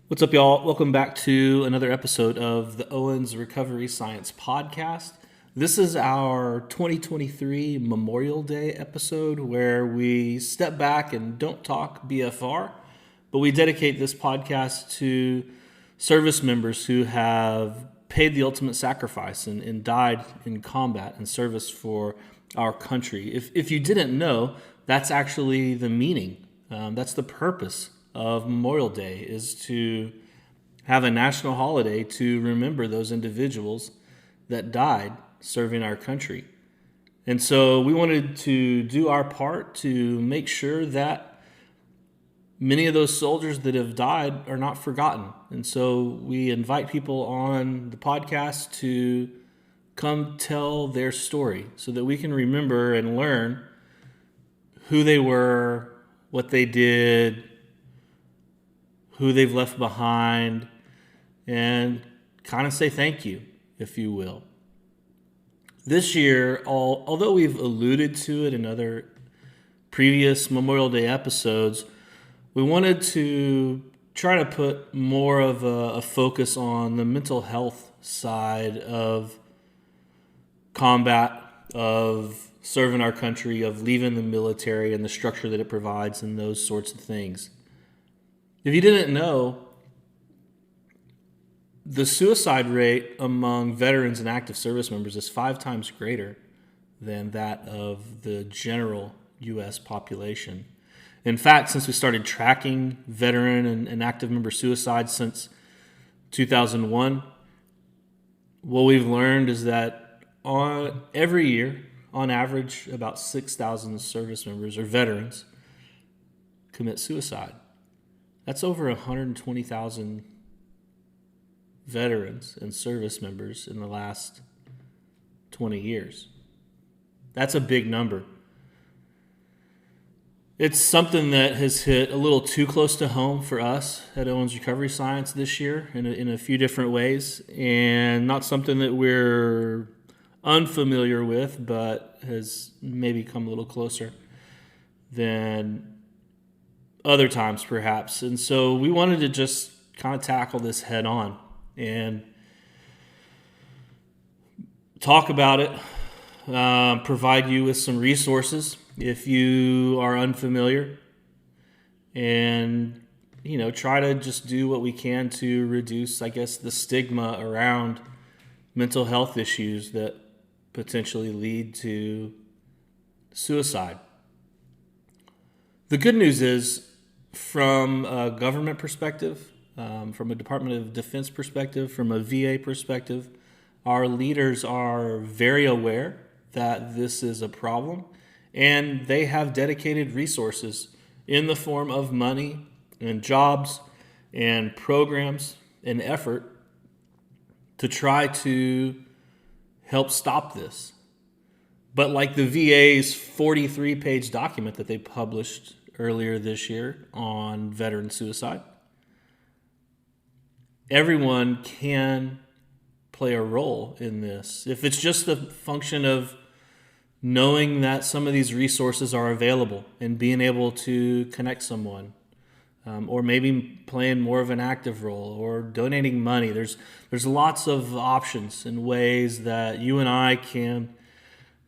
What's up, y'all? Welcome back to another episode of the Owens Recovery Science Podcast. This is our 2023 Memorial Day episode where we step back and don't talk BFR, but we dedicate this podcast to service members who have paid the ultimate sacrifice and died in combat and service for our country. If you didn't know, that's actually the meaning. That's the purpose of Memorial Day, is to have a national holiday to remember those individuals that died serving our country. And so we wanted to do our part to make sure that many of those soldiers that have died are not forgotten. And so we invite people on the podcast to come tell their story so that we can remember and learn who they were, what they did, who they've left behind, and kind of say thank you, if you will. This year, although we've alluded to it in other previous Memorial Day episodes, we wanted to try to put more of a focus on the mental health side of combat, of serving our country, of leaving the military and the structure that it provides and those sorts of things. If you didn't know, the suicide rate among veterans and active service members is 5 times greater than that of the general U.S. population. In fact, since we started tracking veteran and active member suicides since 2001, what we've learned is that every year, on average, about 6,000 service members or veterans commit suicide. That's over 120,000 veterans and service members in the last 20 years. That's a big number. It's something that has hit a little too close to home for us at Owens Recovery Science this year in a few different ways, and not something that we're unfamiliar with, but has maybe come a little closer than other times perhaps. And so we wanted to just kind of tackle this head on and talk about it, provide you with some resources if you are unfamiliar, and try to just do what we can to reduce, I guess, the stigma around mental health issues that potentially lead to suicide. The good news is, from a government perspective, from a Department of Defense perspective, from a VA perspective, our leaders are very aware that this is a problem, and they have dedicated resources in the form of money and jobs and programs and effort to try to help stop this. But like the VA's 43-page document that they published earlier this year on veteran suicide, everyone can play a role in this. If it's just a function of knowing that some of these resources are available and being able to connect someone, or maybe playing more of an active role or donating money. There's lots of options and ways that you and I can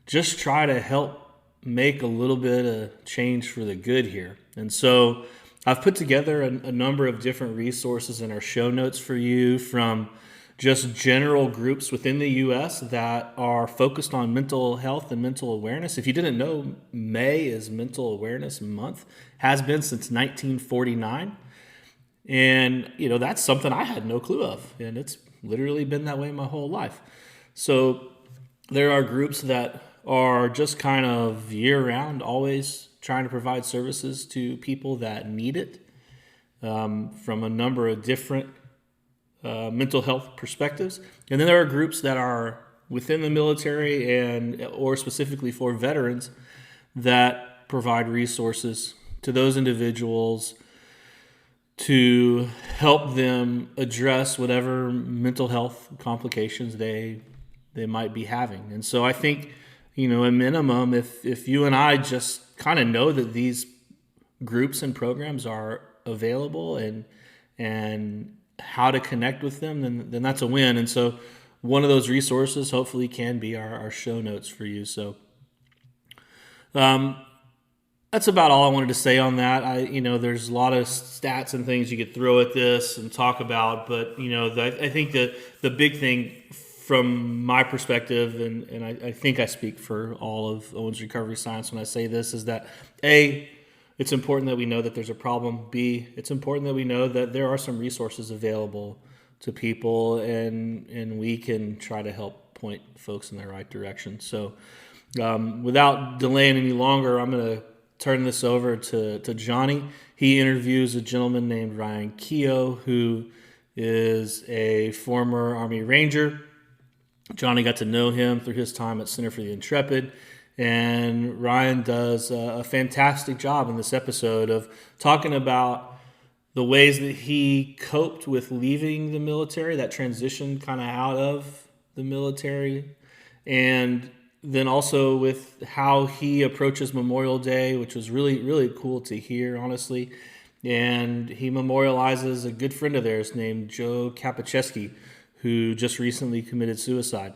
just try to help make a little bit of change for the good here. And so I've put together a number of different resources in our show notes for you, from just general groups within the U.S. that are focused on mental health and mental awareness. If you didn't know, May is Mental Awareness Month, has been since 1949. And, that's something I had no clue of. And it's literally been that way my whole life. So there are groups that are just kind of year-round, always trying to provide services to people that need it, from a number of different mental health perspectives. And then there are groups that are within the military or specifically for veterans that provide resources to those individuals to help them address whatever mental health complications they might be having. And so I think, a minimum, if you and I just kind of know that these groups and programs are available and and how to connect with them, then that's a win. And so one of those resources hopefully can be our show notes for you. So that's about all I wanted to say on that. There's a lot of stats and things you could throw at this and talk about, but I think the big thing from my perspective, and I think I speak for all of Owens Recovery Science when I say this, is that A, it's important that we know that there's a problem. B, it's important that we know that there are some resources available to people, and we can try to help point folks in the right direction. So without delaying any longer, I'm going to turn this over to Johnny. He interviews a gentleman named Ryan Keough, who is a former Army Ranger. Johnny got to know him through his time at Center for the Intrepid, and Ryan does a fantastic job in this episode of talking about the ways that he coped with leaving the military, that transition kind of out of the military, and then also with how he approaches Memorial Day, which was really, really cool to hear, honestly. And he memorializes a good friend of theirs named Joe Kapacheski, who just recently committed suicide.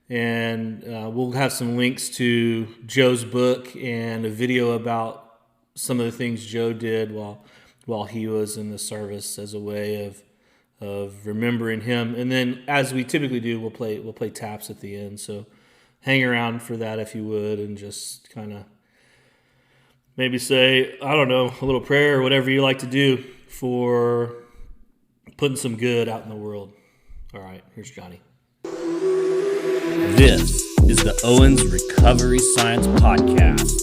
And we'll have some links to Joe's book and a video about some of the things Joe did while he was in the service as a way of remembering him. And then, as we typically do, we'll play taps at the end. So hang around for that if you would, and just kind of maybe say, I don't know, a little prayer or whatever you like to do for putting some good out in the world. All right, here's Johnny. This is the Owens Recovery Science Podcast.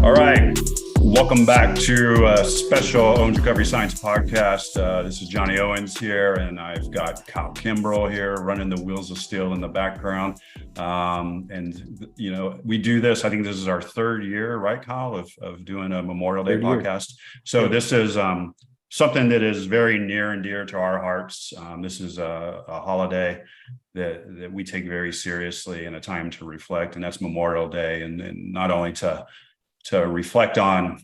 All right. Welcome back to a special Owens Recovery Science Podcast. This is Johnny Owens here, and I've got Kyle Kimbrell here running the wheels of steel in the background. We do this, I think this is our third year, right, Kyle, of doing a Memorial Day podcast. So this is something that is very near and dear to our hearts. This is a holiday that we take very seriously, and a time to reflect, and that's Memorial Day, and not only to reflect on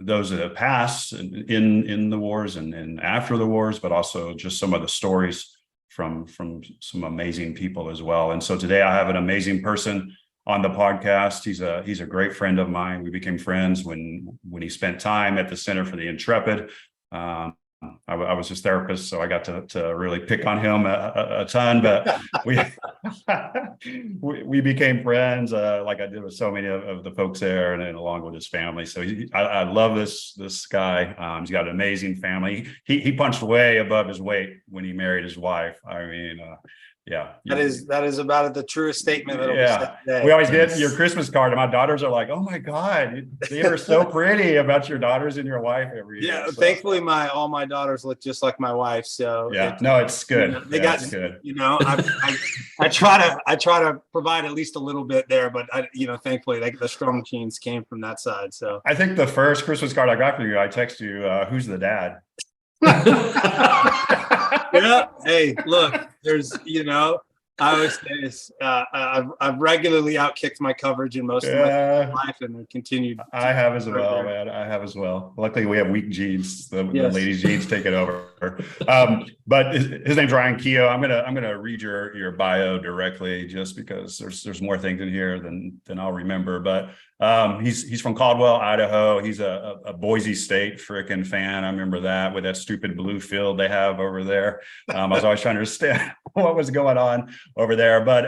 those that have passed in the wars and after the wars, but also just some of the stories from some amazing people as well. And so today I have an amazing person on the podcast. He's a great friend of mine. We became friends when he spent time at the Center for the Intrepid. I was his therapist, so I got to really pick on him a ton, but we became friends, like I did with so many of the folks there, and then along with his family. So I love this guy. He's got an amazing family. He punched way above his weight when he married his wife. I mean, yeah, that is about the truest statement that'll be said today. We always get your Christmas card, and my daughters are like, "Oh my God, they are so pretty about your daughters and your wife every year." Yeah, so. Thankfully, all my daughters look just like my wife. So yeah, it's good. It's good. I try to provide at least a little bit there, but thankfully, the strong genes came from that side. So I think the first Christmas card I got for you, I text you, "Who's the dad?" Yeah. Hey, look, there's, I always say this. I've regularly outkicked my coverage in most of my life, and I continued. I have as well, man. I have as well. Luckily, we have weak genes. The ladies' genes take it over. But his name's Ryan Keough. I'm gonna read your bio directly, just because there's more things in here than I'll remember. But he's from Caldwell, Idaho. He's a Boise State frickin' fan. I remember that, with that stupid blue field they have over there. I was always trying to understand what was going on over there. But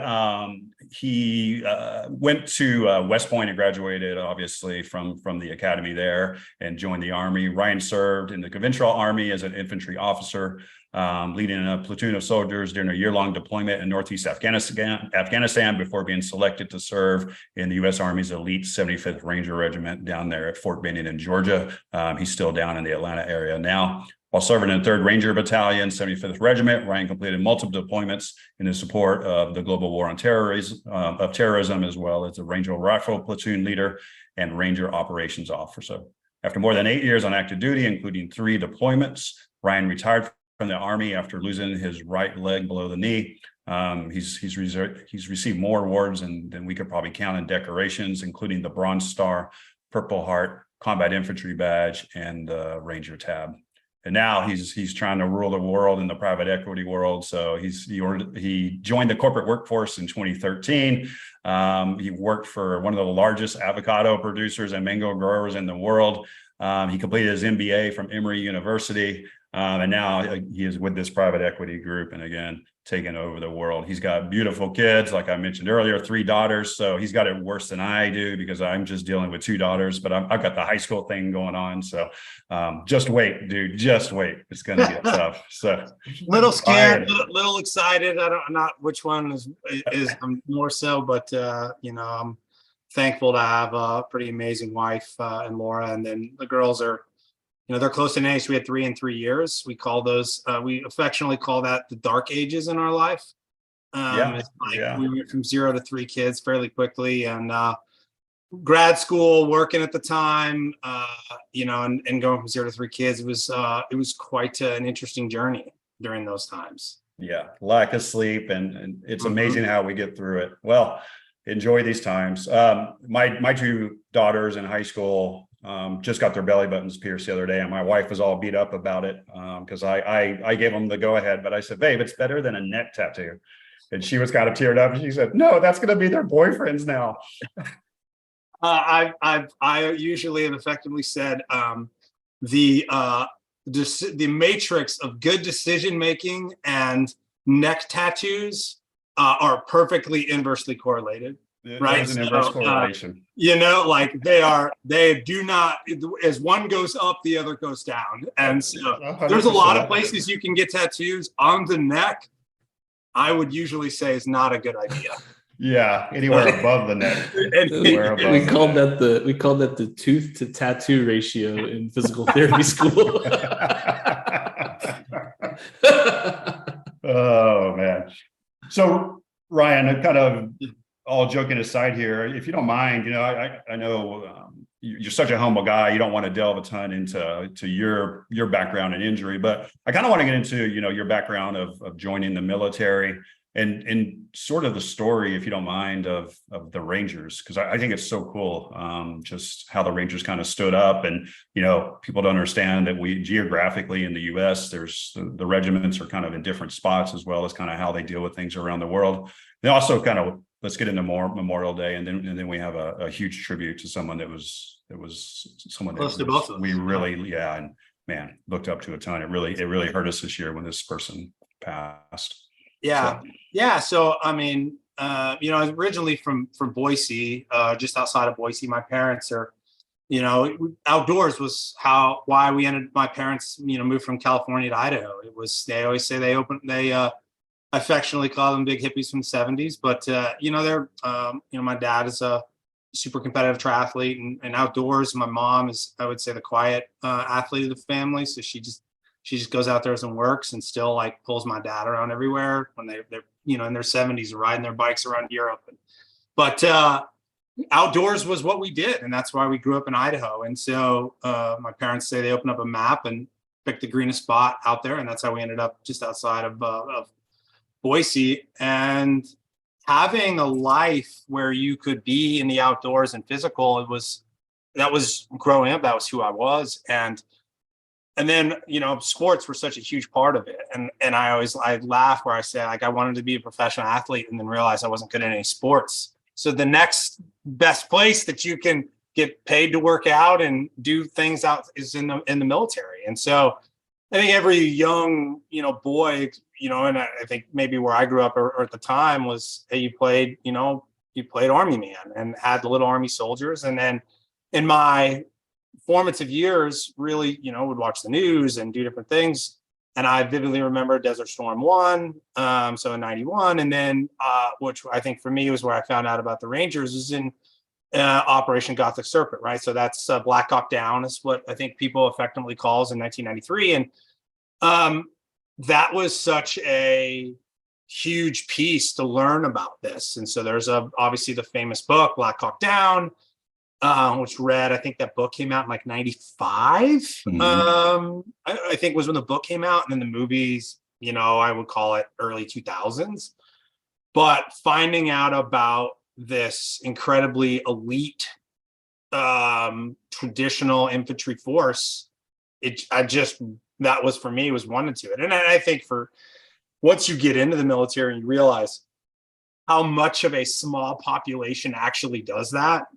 he went to West Point and graduated, obviously, from the academy there, and joined the Army. Ryan served in the conventional Army as an infantry officer, leading a platoon of soldiers during a year-long deployment in Northeast Afghanistan before being selected to serve in the U.S. Army's elite 75th Ranger Regiment down there at Fort Benning in Georgia. He's still down in the Atlanta area now. While serving in the 3rd Ranger Battalion, 75th Regiment, Ryan completed multiple deployments in the support of the global war on terrorism, as well as the Ranger Rifle Platoon leader and Ranger Operations Officer. After more than 8 years on active duty, including 3 deployments, Ryan retired from the Army after losing his right leg below the knee. He's received more awards than we could probably count, in decorations, including the Bronze Star Purple Heart Combat Infantry Badge and the Ranger tab. And now he's trying to rule the world in the private equity world. So he joined the corporate workforce in 2013. He worked for one of the largest avocado producers and mango growers in the world. He completed his MBA from Emory University. And now he is with this private equity group, and again, taking over the world. He's got beautiful kids, like I mentioned earlier, 3 daughters. So he's got it worse than I do because I'm just dealing with 2 daughters, but I've got the high school thing going on. So just wait, dude, just wait. It's going to get tough. So little scared, little excited. I don't not which one is more so, but I'm thankful to have a pretty amazing wife and Laura, and then the girls are. They're close in age. We had 3 and 3 years. We call those, we affectionately call that the dark ages in our life. We went from 0 to 3 kids fairly quickly, and grad school, working at the time, and going from 0 to 3 kids. It was quite an interesting journey during those times. Yeah, lack of sleep, and it's amazing how we get through it. Well, enjoy these times. My 2 daughters in high school just got their belly buttons pierced the other day, and my wife was all beat up about it because I gave them the go ahead, but I said, babe, it's better than a neck tattoo. And she was kind of teared up, and she said, no, that's going to be their boyfriends now. I usually have effectively said the matrix of good decision making and neck tattoos are perfectly inversely correlated. Right. There's an inverse correlation. They do not, as one goes up, the other goes down. And so 100%. There's a lot of places you can get tattoos on the neck. I would usually say is not a good idea. Yeah, anywhere above the neck. We called that the tooth to tattoo ratio in physical therapy school. Oh man. So Ryan, kind of all joking aside here, if you don't mind, I know you're such a humble guy. You don't want to delve a ton into your background and injury, but I kind of want to get into your background of joining the military and sort of the story, if you don't mind, of the Rangers, because I think it's so cool, just how the Rangers kind of stood up. And people don't understand that we geographically in the U.S. there's the regiments are kind of in different spots, as well as kind of how they deal with things around the world. They also kind of, let's get into more Memorial Day, and then we have a huge tribute to someone that was someone that we really, and man, looked up to a ton. It really hurt us this year when this person passed. So I mean, I was originally from Boise, just outside of Boise. My parents are, outdoors was why we ended. My parents, moved from California to Idaho. It was, they always say they affectionately call them big hippies from the 70s, but they're my dad is a super competitive triathlete and outdoors. My mom is, I would say, the quiet athlete of the family, so she just goes out there and works, and still like pulls my dad around everywhere when they're in their 70s, riding their bikes around Europe. But outdoors was what we did, and that's why we grew up in Idaho. And so my parents say they opened up a map and picked the greenest spot out there, and that's how we ended up just outside of Boise. And having a life where you could be in the outdoors and physical, that was growing up. That was who I was. And then, sports were such a huge part of it. And I laugh where I say, like, I wanted to be a professional athlete, and then realized I wasn't good at any sports. So the next best place that you can get paid to work out and do things out is in the military. And so I think every young, boy, and I think maybe where I grew up or at the time was, hey, you played Army man and had the little Army soldiers. And then in my formative years, really, would watch the news and do different things. And I vividly remember Desert Storm 1, so in 91. And then, which I think for me was where I found out about the Rangers, is in Operation Gothic Serpent, right? So that's Black Hawk Down is what I think people effectively calls in 1993. And that was such a huge piece to learn about this. And so there's obviously the famous book, Black Hawk Down, which I think that book came out in like 95. I think was when the book came out, and then the movies, I would call it early 2000s. But finding out about this incredibly elite traditional infantry force, that was for me, was one into it. And I think for once you get into the military and you realize how much of a small population actually does that,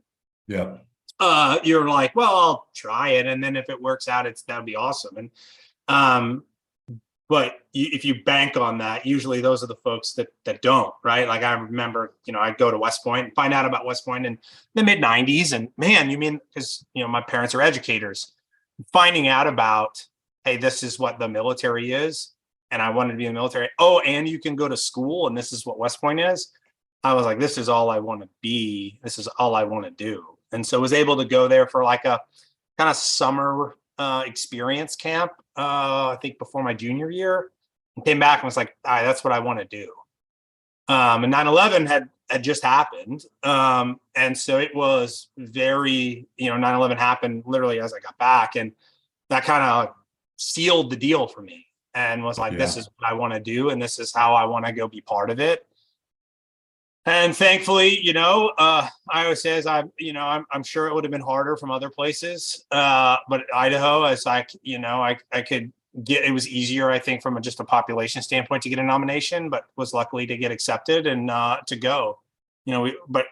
Yeah. you're like, well, I'll try it, and then if it works out, that'd be awesome. And but if you bank on that, usually those are the folks that don't, right? Like I remember, I'd go to West Point and find out about West Point in the mid '90s, and man, you mean, because my parents are educators, finding out about, hey, this is what the military is, and I wanted to be in the military. Oh, and you can go to school, and this is what West Point is. I was like, this is all I want to be. This is all I want to do. And so I was able to go there for like a kind of summer experience camp, I think before my junior year, and came back and was like, all right, that's what I want to do. And 9/11 had just happened. And so it was very, 9/11 happened literally as I got back, and that kind of sealed the deal for me, and was like, this is what I want to do, and this is how I want to go be part of it. And thankfully, I always say, I'm sure it would have been harder from other places, but Idaho, as I could get, it was easier, I think, from just a population standpoint to get a nomination, but was luckily to get accepted and to go. But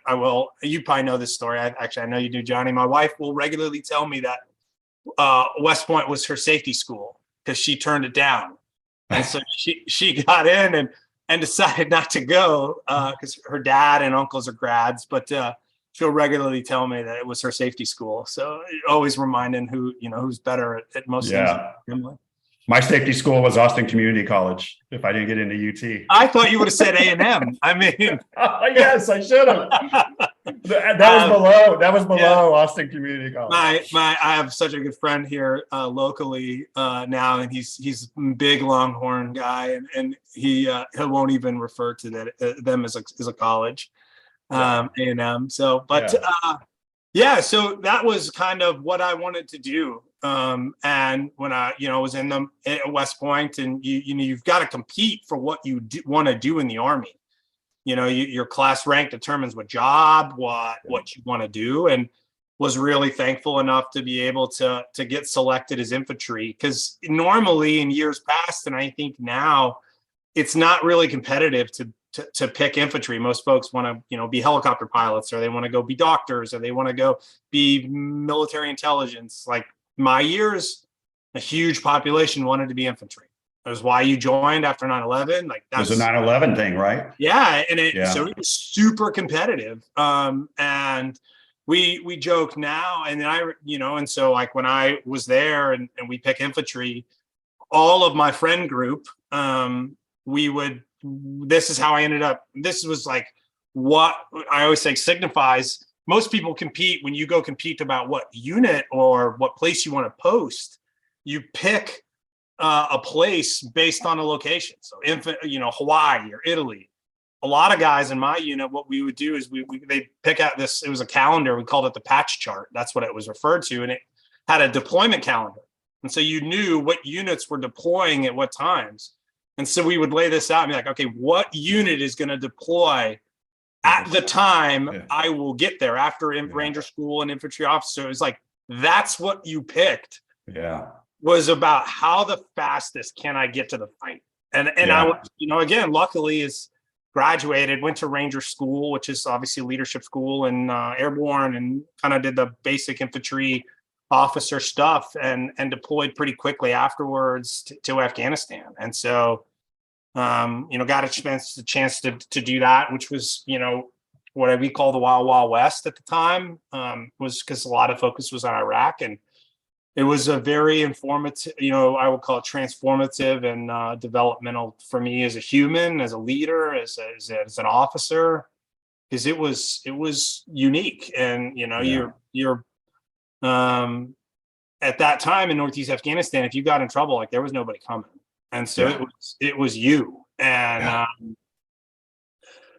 you probably know this story. I know you do, Johnny. My wife will regularly tell me that West Point was her safety school because she turned it down, and so she got in and decided not to go because her dad and uncles are grads, but she'll regularly tell me that it was her safety school. So always reminding who's better at most things. My safety school was Austin Community College. If I didn't get into UT, I thought you would have said A&M. I mean, yes, I should have. That was below Austin Community College. I have such a good friend here locally now, and he's a big Longhorn guy, and he won't even refer to them as a college. A&M. So, but so that was kind of what I wanted to do. And when I was in at West Point, and you've got to compete for what you want to do in the Army. Your class rank determines what job, what you want to do, and was really thankful enough to be able to get selected as infantry, because normally in years past, and I think now, it's not really competitive to pick infantry. Most folks want to be helicopter pilots, or they want to go be doctors, or they want to go be military intelligence. Like my years, a huge population wanted to be infantry. That was why you joined after 9/11. Like that was a 9/11 thing, right? Yeah, and so it was super competitive. And we joke now, and then and so like when I was there and we pick infantry, all of my friend group, this is how I ended up. This was like what I always say signifies. Most people compete when you go compete about what unit or what place you want to post. You pick a place based on a location. So Hawaii or Italy. A lot of guys in my unit, what we would do is they pick out this. It was a calendar. We called it the patch chart. That's what it was referred to, and it had a deployment calendar. And so you knew what units were deploying at what times. And so we would lay this out and be like, okay, what unit is going to deploy at the time I will get there after Ranger school and infantry officer? It's like, that's what you picked. Yeah. Was about how the fastest can I get to the fight. And I, again, luckily is graduated, went to Ranger school, which is obviously leadership school and airborne, and kind of did the basic infantry officer stuff and deployed pretty quickly afterwards to Afghanistan. And so, got a chance to do that, which was, what we call the Wild Wild West at the time, was because a lot of focus was on Iraq. And it was a very informative, I would call it transformative and developmental for me as a human, as a leader, as an officer, because it was unique. And, you're at that time in Northeast Afghanistan, if you got in trouble, like there was nobody coming. And so it was you. And,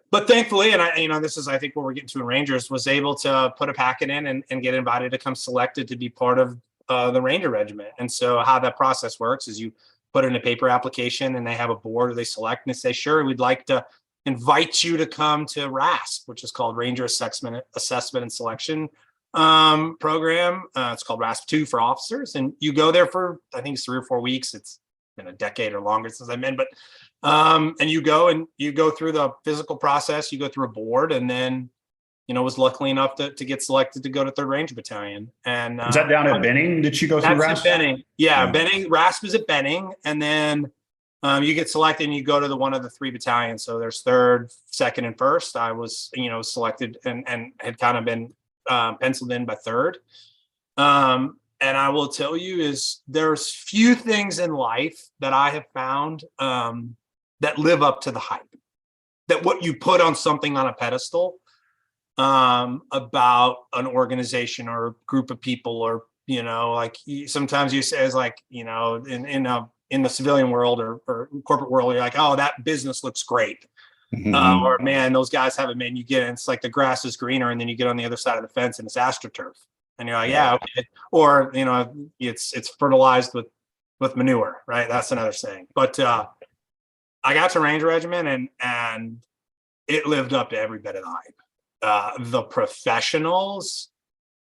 but thankfully, and this is, I think, what we're getting to in Rangers, was able to put a packet in and get invited to come selected to be part of the Ranger Regiment. And so how that process works is you put in a paper application, and they have a board, or they select and they say, sure, we'd like to invite you to come to RASP, which is called Ranger Assessment and Selection program. It's called RASP 2 for officers, and you go there for, I think it's 3 or 4 weeks. It's been a decade or longer since I've been, but and you go through the physical process, you go through a board, and then was lucky enough to get selected to go to 3rd Ranger Battalion. And is that down at Benning? Did you go through that's RASP? at Benning. Yeah, Benning. RASP is at Benning, and then you get selected and you go to one of the 3 battalions. So there's 3rd, 2nd, and 1st. I was selected and had kind of been penciled in by 3rd. And I will tell you is there's few things in life that I have found that live up to the hype. That what you put on something on a pedestal about an organization or a group of people, or like sometimes you say, is like in the civilian world or corporate world, you're like, oh, that business looks great. Or man, those guys have it, man. You get it, it's like the grass is greener, and then you get on the other side of the fence and it's astroturf, and you're like, yeah, okay. Or it's fertilized with manure, right? That's another saying. But I got to Ranger Regiment, and it lived up to every bit of the hype. The professionals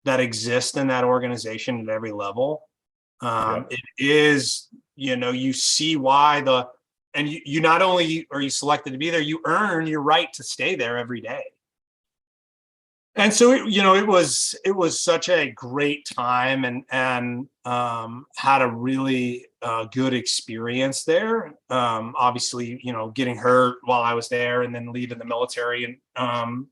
that exist in that organization at every level, it is, you see why and you not only are you selected to be there, you earn your right to stay there every day. And so it was such a great time, and had a really good experience there. Obviously, getting hurt while I was there, and then leaving the military, and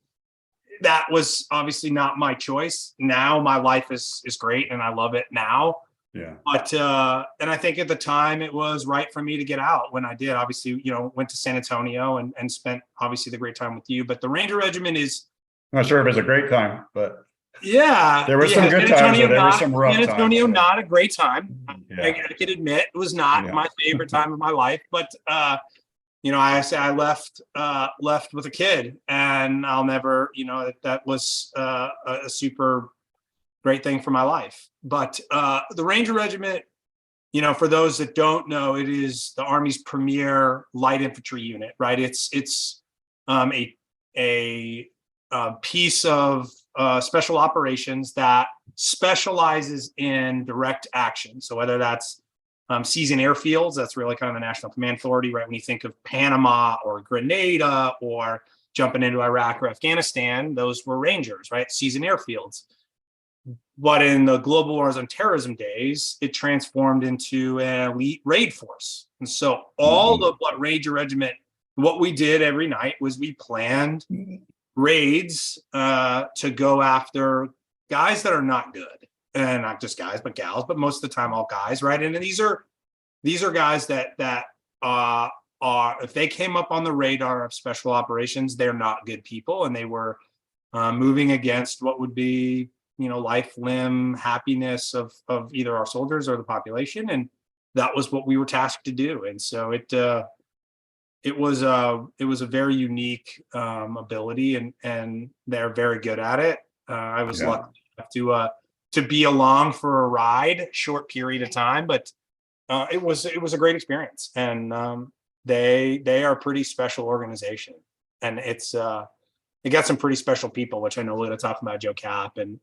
that was obviously not my choice. Now my life is great, and I love it now. Yeah. But and I think at the time it was right for me to get out when I did. Obviously, went to San Antonio and spent obviously the great time with you. But the Ranger Regiment is, I'm not sure if it's a great time, but there were some good times, but there were some rough times. San Antonio, not a great time. Yeah. I can admit it was not my favorite time of my life. But I say I left with a kid, and I'll never, that was a super great thing for my life. But the Ranger Regiment, for those that don't know, it is the Army's premier light infantry unit, right? It's a piece of special operations that specializes in direct action. So whether that's seas and airfields, that's really kind of the National Command Authority, right? When you think of Panama or Grenada or jumping into Iraq or Afghanistan, those were Rangers, right? Seas and airfields. But in the global wars on terrorism days, it transformed into an elite raid force. And so all of what Ranger Regiment, what we did every night was we planned raids to go after guys that are not good. And not just guys, but gals, but most of the time all guys, right? And these are guys that are, if they came up on the radar of special operations, they're not good people. And they were moving against what would be life, limb, happiness of either our soldiers or the population, and that was what we were tasked to do. And so it was a very unique ability, and they're very good at it. I was lucky enough to be along for a ride, short period of time, but it was a great experience, and they are a pretty special organization, and it got some pretty special people, which I know we're going to talk about Joe Cap, and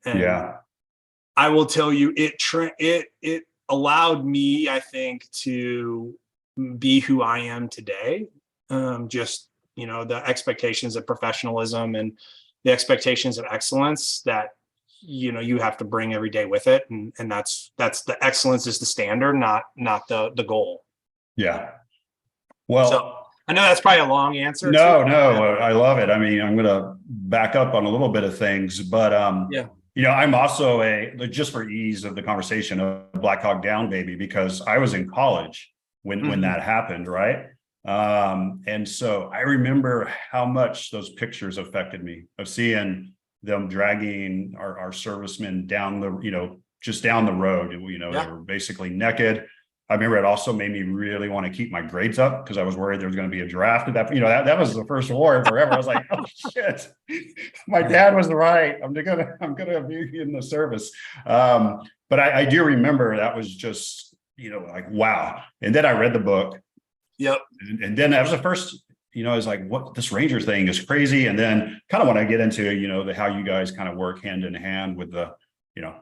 I will tell you, it allowed me, I think, to be who I am today. Just the expectations of professionalism and the expectations of excellence that you have to bring every day with it, and that's the excellence is the standard, not the goal. Yeah. Well. So, I know that's probably a long answer. No, I love it. I mean, I'm going to back up on a little bit of things, but I'm also just for ease of the conversation, a Black Hawk Down baby, because I was in college when that happened, right? And so I remember how much those pictures affected me of seeing them dragging our servicemen down just down the road. They were basically naked. I remember it also made me really want to keep my grades up because I was worried there was going to be a draft at that. That was the first war forever. I was like, oh shit, my dad was right. I'm gonna be in the service. But I do remember that was just like wow. And then I read the book. Yep. And then that was the first. I was like, what, this Ranger thing is crazy. And then kind of want to get into how you guys kind of work hand in hand with the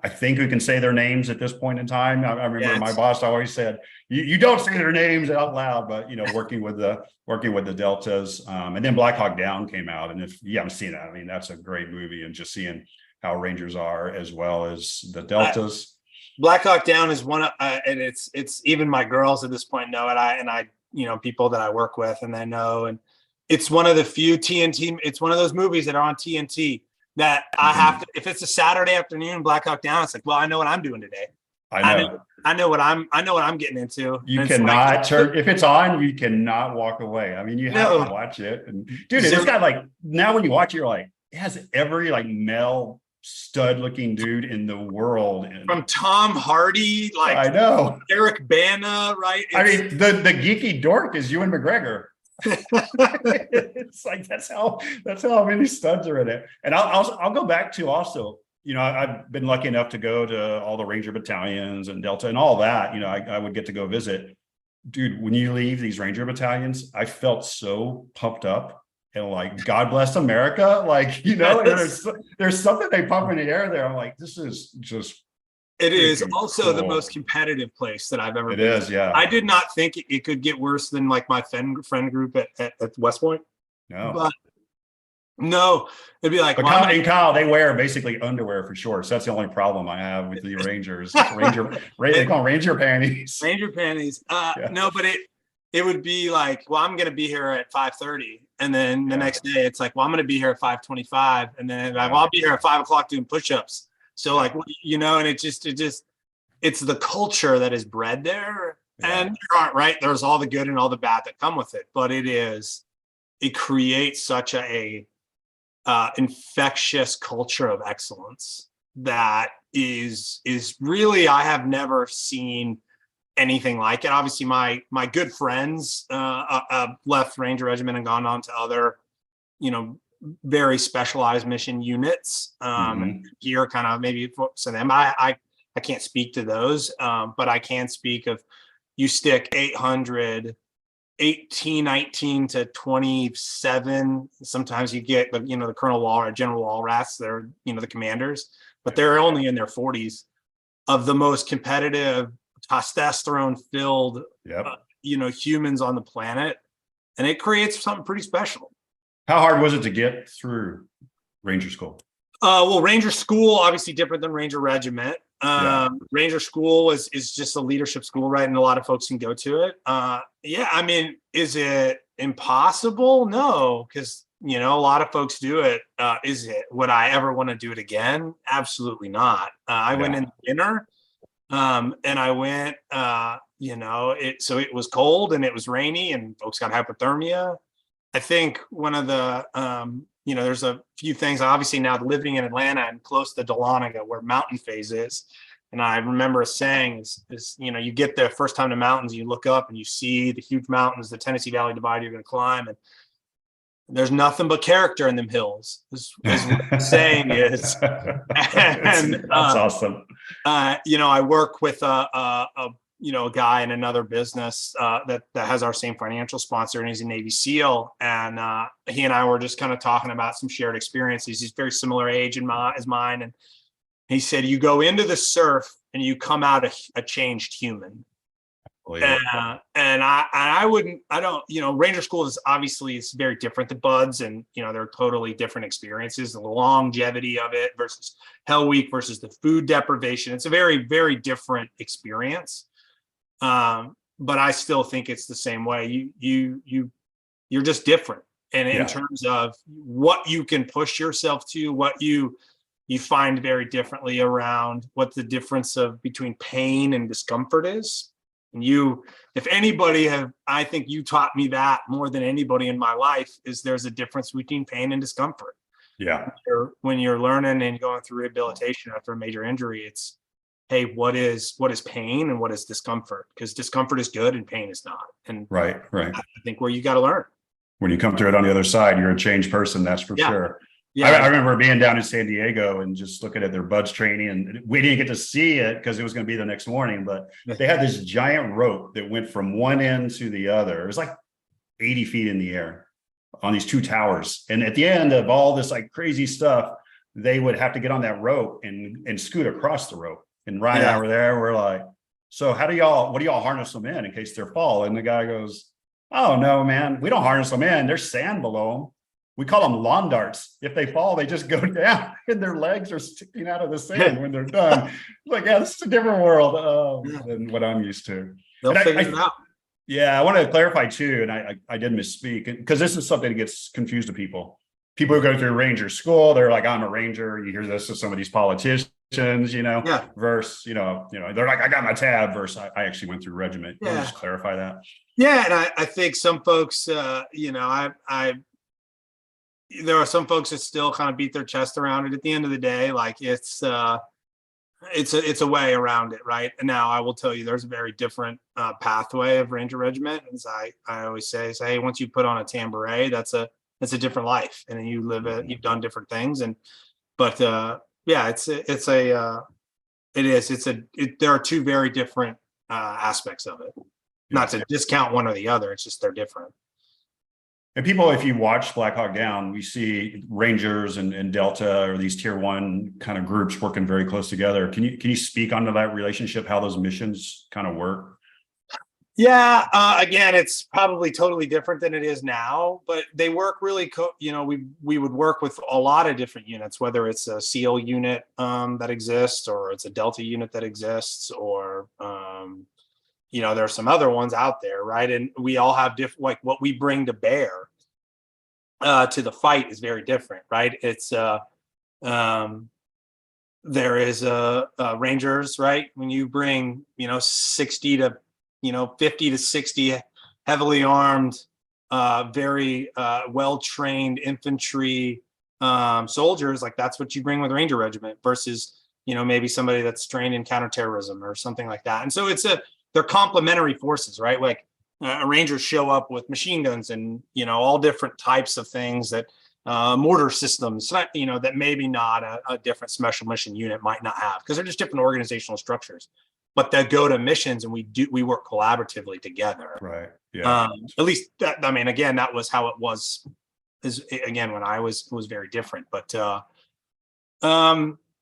I think we can say their names at this point in time. I remember my Yes. boss always said, you don't say their names out loud, but working with the Deltas, and then Black Hawk Down came out. And if you haven't seen that, I mean, that's a great movie, and just seeing how Rangers are as well as the Deltas. Black Hawk Down is one of, and it's even my girls at this point know it. I people that I work with, and they know, and it's one of the few TNT. It's one of those movies that are on TNT that I have to, if it's a Saturday afternoon, Black Hawk Down, it's like, well, I know what I'm doing today. I know. I know what I'm getting into. You cannot turn, if it's on, you cannot walk away. I mean, you have to watch it. And dude, it's got like, now when you watch it, you're like, it has every like male stud looking dude in the world. And from Tom Hardy, like, I know, Eric Bana, right? I mean, the geeky dork is Ewan McGregor. It's like that's how many studs are in it. And I'll go back to also, I've been lucky enough to go to all the Ranger battalions and Delta and all that. I would get to go visit. Dude, when you leave these Ranger battalions, I felt so pumped up and like, God bless America. Like, there's something they pump in the air there. I'm like, this is just. It is also the most competitive place that I've ever been. It is, yeah. I did not think it could get worse than like my friend group at West Point. No. But no, it'd be like, but Kyle, they wear basically underwear for shorts. That's the only problem I have with the Rangers. They call them Ranger panties. Ranger panties. No, but it would be like, well, I'm going to be here at 5:30. And then the next day it's like, well, I'm going to be here at 5:25. And then I'll be here at 5 o'clock doing push-ups. So like, and it's the culture that is bred there. Yeah. And you're right. There's all the good and all the bad that come with it, but it creates such a infectious culture of excellence that is really, I have never seen anything like it. Obviously my good friends left Ranger Regiment and gone on to other, very specialized mission units. Here kind of maybe so them. I can't speak to those, but I can speak of, you stick 800, 18, 19 to 27. Sometimes you get the Colonel Wall or General Walrats, they're the commanders, but they're only in their 40s, of the most competitive, testosterone filled humans on the planet, and it creates something pretty special. How hard was it to get through Ranger School? Well, Ranger School, obviously different than Ranger Regiment. Ranger School is just a leadership school, right? And a lot of folks can go to it. I mean, is it impossible? No, because, a lot of folks do it. Would I ever want to do it again? Absolutely not. I went in the winter, and I went, so it was cold and it was rainy and folks got hypothermia. I think one of the, there's a few things, obviously now living in Atlanta and close to Dahlonega where Mountain Phase is. And I remember a saying is, you get there first time to mountains, you look up and you see the huge mountains, the Tennessee Valley Divide you're going to climb. And there's nothing but character in them hills, is what the saying is. And that's awesome. I work with a guy in another business that has our same financial sponsor, and he's a Navy SEAL. And he and I were just kind of talking about some shared experiences. He's very similar age as mine. And he said, you go into the surf and you come out a changed human. Oh, yeah. Ranger School is obviously, it's very different than Buds, and they're totally different experiences. The longevity of it versus Hell Week versus the food deprivation. It's a very, very different experience. But I still think it's the same way. You're just different. And in terms of what you can push yourself to, what you find very differently around what the difference between pain and discomfort is. And if anybody I think you taught me that more than anybody in my life, is there's a difference between pain and discomfort. Yeah. When you're learning and going through rehabilitation after a major injury, it's, hey, what is pain and what is discomfort? Because discomfort is good and pain is not. And right. I think where you got to learn. When you come through it on the other side, you're a changed person. That's for sure. Yeah. I remember being down in San Diego and just looking at their Buds training, and we didn't get to see it because it was going to be the next morning, but they had this giant rope that went from one end to the other. It was like 80 feet in the air on these two towers. And at the end of all this like crazy stuff, they would have to get on that rope and scoot across the rope. And Ryan and I were there. We're like, so what do y'all harness them in case they fall? And the guy goes, oh no, man, we don't harness them in. There's sand below them. We call them lawn darts. If they fall, they just go down and their legs are sticking out of the sand when they're done. Like, yeah, this is a different world than what I'm used to. They'll figure it out. Yeah, I want to clarify too, and I did misspeak, because this is something that gets confused to people. People who go through Ranger school, they're like, I'm a Ranger. You hear this with some of these politicians, versus, they're like, I got my tab, versus I actually went through regiment. Can you just clarify that? Yeah, and I think some folks, there are some folks that still kind of beat their chest around it. At the end of the day, like it's a way around it, right? And now I will tell you, there's a very different pathway of Ranger Regiment. As I always say, hey, once you put on a tambourine, that's a different life, and then you live it. You've done different things, there are two very different aspects of it. Not to discount one or the other, it's just they're different. And people, if you watch Black Hawk Down, we see Rangers and Delta, or these tier 1 kind of groups working very close together. Can you speak onto that relationship, how those missions kind of work? Yeah, again, it's probably totally different than it is now, but they work really, we would work with a lot of different units, whether it's a SEAL unit that exists, or it's a Delta unit that exists, or, there are some other ones out there, right? And we all have different, like what we bring to bear to the fight is very different, right? It's, there is Rangers, right? When you bring, 60 to 50 to 60 heavily armed, very well-trained infantry soldiers, like that's what you bring with Ranger Regiment, versus, maybe somebody that's trained in counterterrorism or something like that. And so they're complementary forces, right? Like Rangers show up with machine guns and, all different types of things that mortar systems, that maybe not a different special mission unit might not have, because they're just different organizational structures. But they go to missions and we work collaboratively together. Right. Yeah. At least that, again, that was how it was. Again, when I was very different, but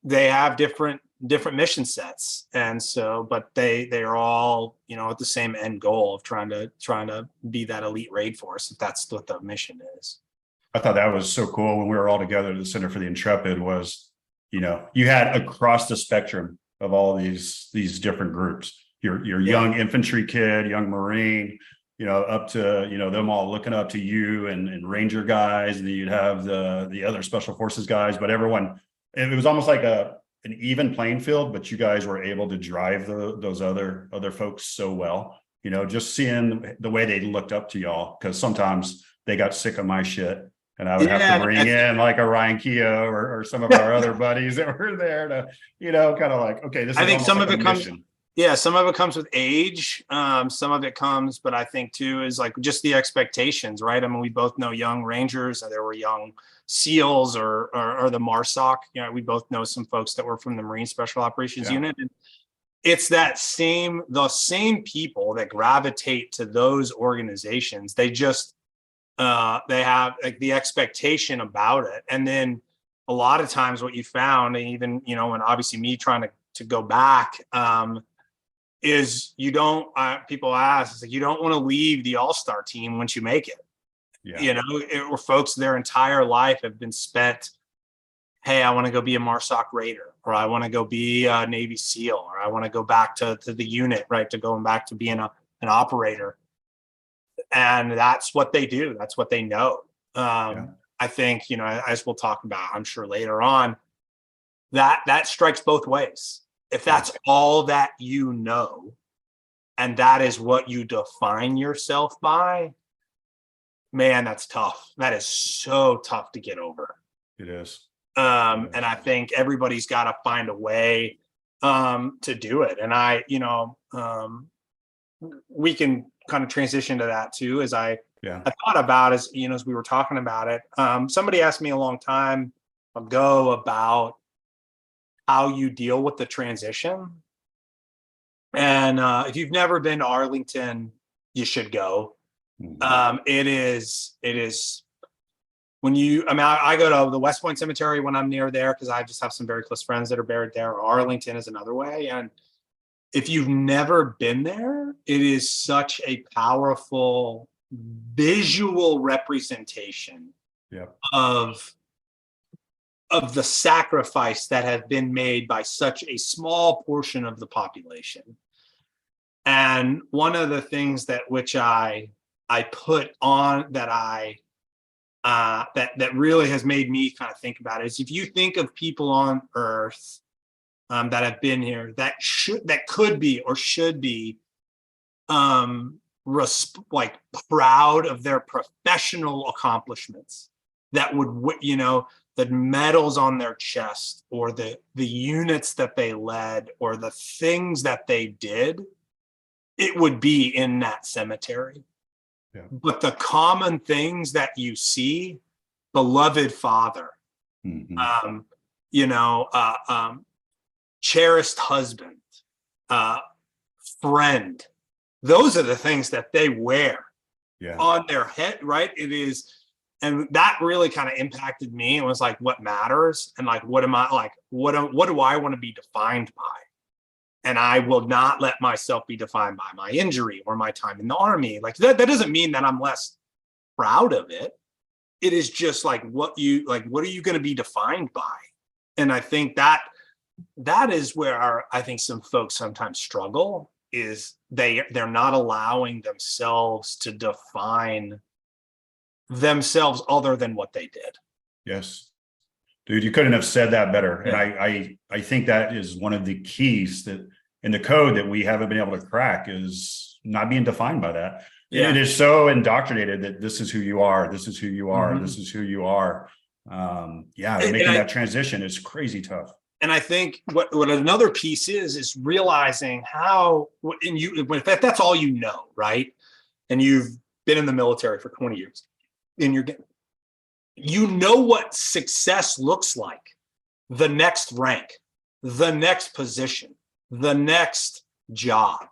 they have different mission sets, and so, but they are all, at the same end goal of trying to be that elite raid force, if that's what the mission is. I thought that was so cool when we were all together at the Center for the Intrepid was, you had across the spectrum of all these different groups, your young infantry kid, young Marine, up to, them all looking up to you and Ranger guys, and then you'd have the other special forces guys, but everyone, it was almost like an even playing field, but you guys were able to drive those other folks so well, just seeing the way they looked up to y'all, because sometimes they got sick of my shit. And I would have to bring in like a Ryan Keough or some of our other buddies that were there to, kind of like, okay, this is, I think some of it comes, some of it comes with age. Some of it comes, but I think too, is like just the expectations, right? I mean, we both know young Rangers, and there were young SEALs or the MARSOC. We both know some folks that were from the Marine Special Operations Unit. And it's the same people that gravitate to those organizations. They just, they have like the expectation about it. And then a lot of times what you found, and even, and obviously me trying to go back, is you don't, people ask, it's like, you don't want to leave the all-star team once you make it. Or folks their entire life have been spent, hey, I want to go be a MARSOC Raider, or I want to go be a Navy SEAL, or I want to go back to the unit, right? To going back to being an operator. And that's what they do. That's what they know. I think, as we'll talk about, I'm sure later on, that strikes both ways. If that's all that and that is what you define yourself by, man, that's tough. That is so tough to get over. It is. And I think everybody's got to find a way to do it. And we can kind of transition to that too, as I thought about, as we were talking about it. Somebody asked me a long time ago about how you deal with the transition. And if you've never been to Arlington, you should go. It is I go to the West Point Cemetery when I'm near there because I just have some very close friends that are buried there. Arlington is another way. And if you've never been there, it is such a powerful visual representation of the sacrifice that has been made by such a small portion of the population. And one of the things which I put on that that really has made me kind of think about it is if you think of people on Earth that have been here that could be or should be like proud of their professional accomplishments, that would, you know, the medals on their chest or the units that they led or the things that they did, it would be in that cemetery. Yeah. But the common things that you see, beloved father, cherished husband, friend, those are the things that they wear on their head, right? It is, and that really kind of impacted me. It was like, what matters? And like, what am I like? What do I want to be defined by? And I will not let myself be defined by my injury or my time in the Army. Like that doesn't mean that I'm less proud of it. It is just like, what are you going to be defined by? And I think that is where I think some folks sometimes struggle, is they're not allowing themselves to define themselves other than what they did. Yes. Dude, you couldn't have said that better. Yeah. And I think that is one of the keys that in the code that we haven't been able to crack, is not being defined by that. Yeah. It is so indoctrinated that this is who you are. This is who you are. This is who you are. Making that transition is crazy tough. And I think what another piece is realizing how, if that's all you know, right? And you've been in the military for 20 years, and you know what success looks like, the next rank, the next position, the next job,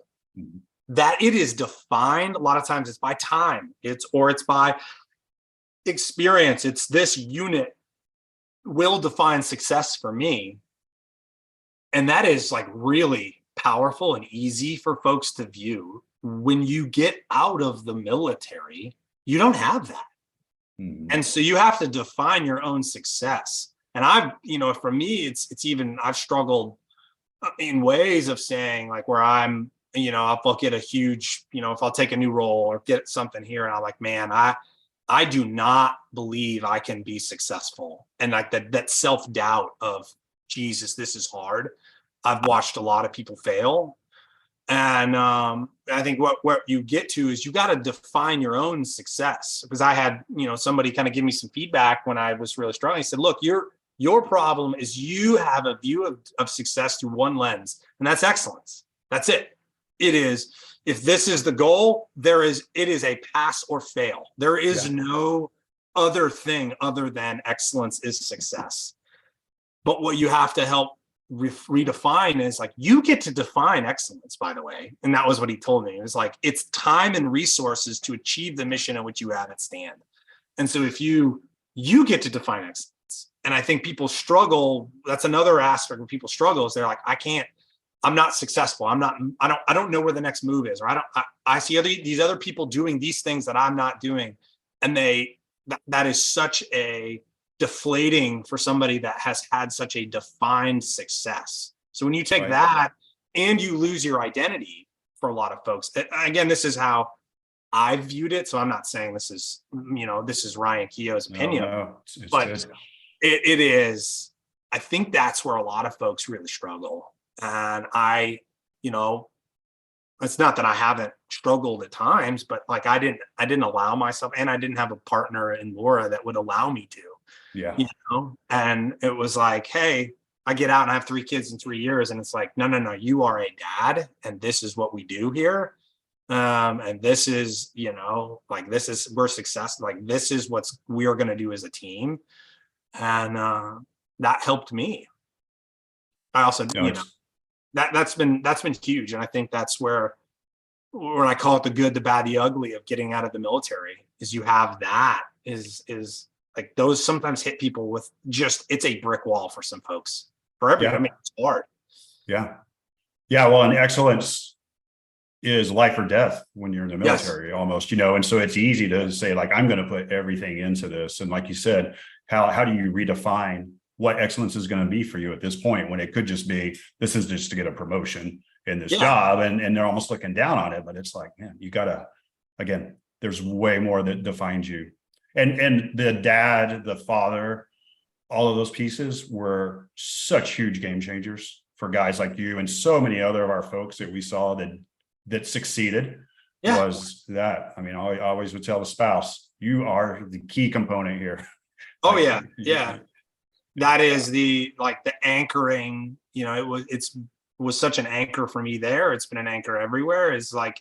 that it is defined. A lot of times it's by time, it's by experience. It's this unit will define success for me. And that is like really powerful and easy for folks to view. When you get out of the military, you don't have that. And so you have to define your own success. And for me, I've struggled in ways of saying, like, where I'm, I'll get a huge, if I'll take a new role or get something here, and I'm like, man, I do not believe I can be successful. And like that self-doubt of, Jesus, this is hard. I've watched a lot of people fail. And I think what you get to is you got to define your own success. Because I had, somebody kind of give me some feedback when I was really struggling. He said, look, your problem is you have a view of success through one lens, and that's excellence. That's it. It is, if this is the goal, it is a pass or fail. There is no other thing other than excellence is success. But what you have to help redefine is, like, you get to define excellence, by the way. And that was what he told me. It was like, it's time and resources to achieve the mission in which you have at stand. And so if you get to define excellence, and I think people struggle, that's another aspect where people struggle, is they're like, I'm not successful. I don't know where the next move is, or I see these other people doing these things that I'm not doing. And that is such a deflating for somebody that has had such a defined success. So when you take that and you lose your identity, for a lot of folks, again, this is how I've viewed it. So I'm not saying this is Ryan Keough's opinion, but it is, I think that's where a lot of folks really struggle. And it's not that I haven't struggled at times, but like I didn't allow myself, and I didn't have a partner in Laura that would allow me to. Yeah. And it was like, hey, I get out and I have 3 kids in 3 years, and it's like, no, you are a dad, and this is what we do here. And this is, we're successful. Like, this is what we are going to do as a team. And that helped me. I also, that's been huge. And I think that's where when I call it the good, the bad, the ugly of getting out of the military, is you have that is like those sometimes hit people with just, it's a brick wall for some folks. For everyone, Yeah. I mean, it's hard. Yeah. Yeah. Well, and excellence is life or death when you're in the Yes. military almost, you know, and so it's easy to say, like, I'm going to put everything into this. And like you said, how do you redefine what excellence is going to be for you at this point, when it could just be, this is just to get a promotion in this Yeah. job, and they're almost looking down on it. But it's like, man, you gotta, again, there's way more that defines you. And the dad, the father, all of those pieces were such huge game changers for guys like you and so many other of our folks that we saw that succeeded. Yeah. Was that, I mean, I always would tell the spouse, you are the key component here. Oh Like, yeah. Yeah. That is the anchoring, you know, it was such an anchor for me there. It's been an anchor everywhere. Is like,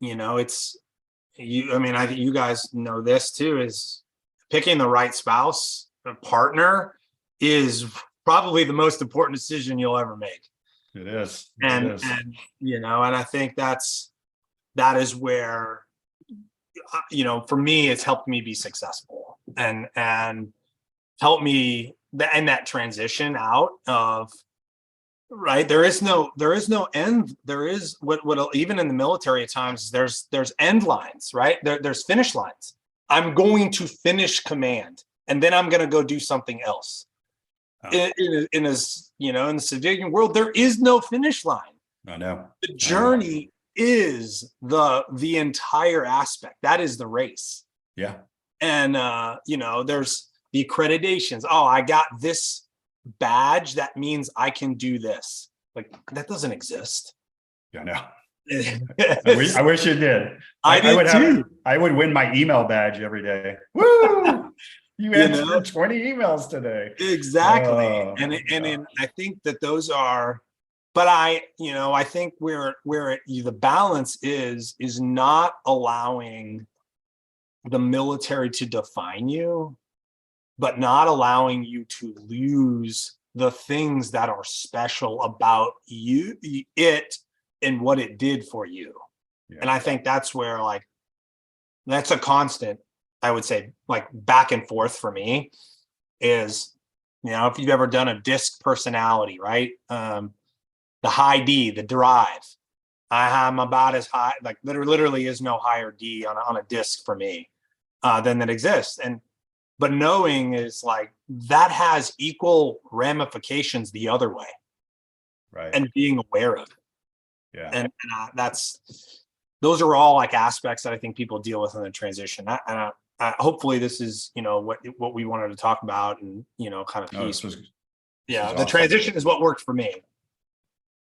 you know, it's you, I mean, I think you guys know this too, is picking the right spouse, a partner, is probably the most important decision you'll ever make. It is. And you know, and I think that is where, you know, for me, it's helped me be successful and help me and that transition out of, right, there is no end. There is what even in the military at times, there's end lines, right? There's finish lines. I'm going to finish command and then I'm going to go do something else. In a, you know, in the civilian world, there is no finish line. I know. The journey is the entire aspect. That is the race. Yeah. And you know, there's the accreditations. Oh, I got this badge, that means I can do this. Like, that doesn't exist. Yeah, I know. I wish it did. I would too. I would win my email badge every day. Woo! You answered 20 emails today. Exactly. And I think that those are, but I think where the balance is not allowing the military to define you, but not allowing you to lose the things that are special about you, it, and what it did for you. Yeah. And I think that's where, like, that's a constant, I would say, like, back and forth for me is, you know, if you've ever done a DISC personality, right? The high D, the drive. I'm about as high, like there literally is no higher D on a DISC for me than that exists. But knowing is like, that has equal ramifications the other way. Right. And being aware of it. Yeah. And those are all like aspects that I think people deal with in the transition. Hopefully this is, you know, what we wanted to talk about, and, you know, kind of piece. The awesome. Transition is what worked for me.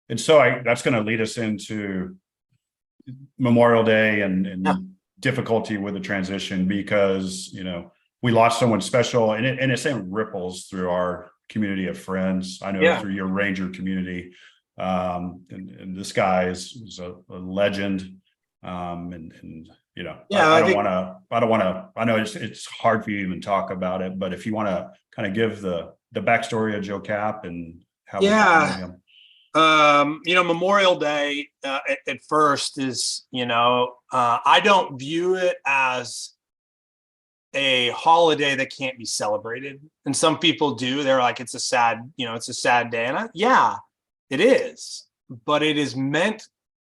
And so that's going to lead us into Memorial Day and difficulty with the transition, because, you know, we lost someone special, and it sent ripples through our community of friends. I know through your Ranger community. And this guy is a legend. And you know, I don't want to, I know it's hard for you to even talk about it, but if you want to kind of give the backstory of Joe Cap and how we found him. You know, Memorial Day at first is, you know, I don't view it as a holiday that can't be celebrated. And some people do. They're like, it's a sad day. And it is. But it is meant,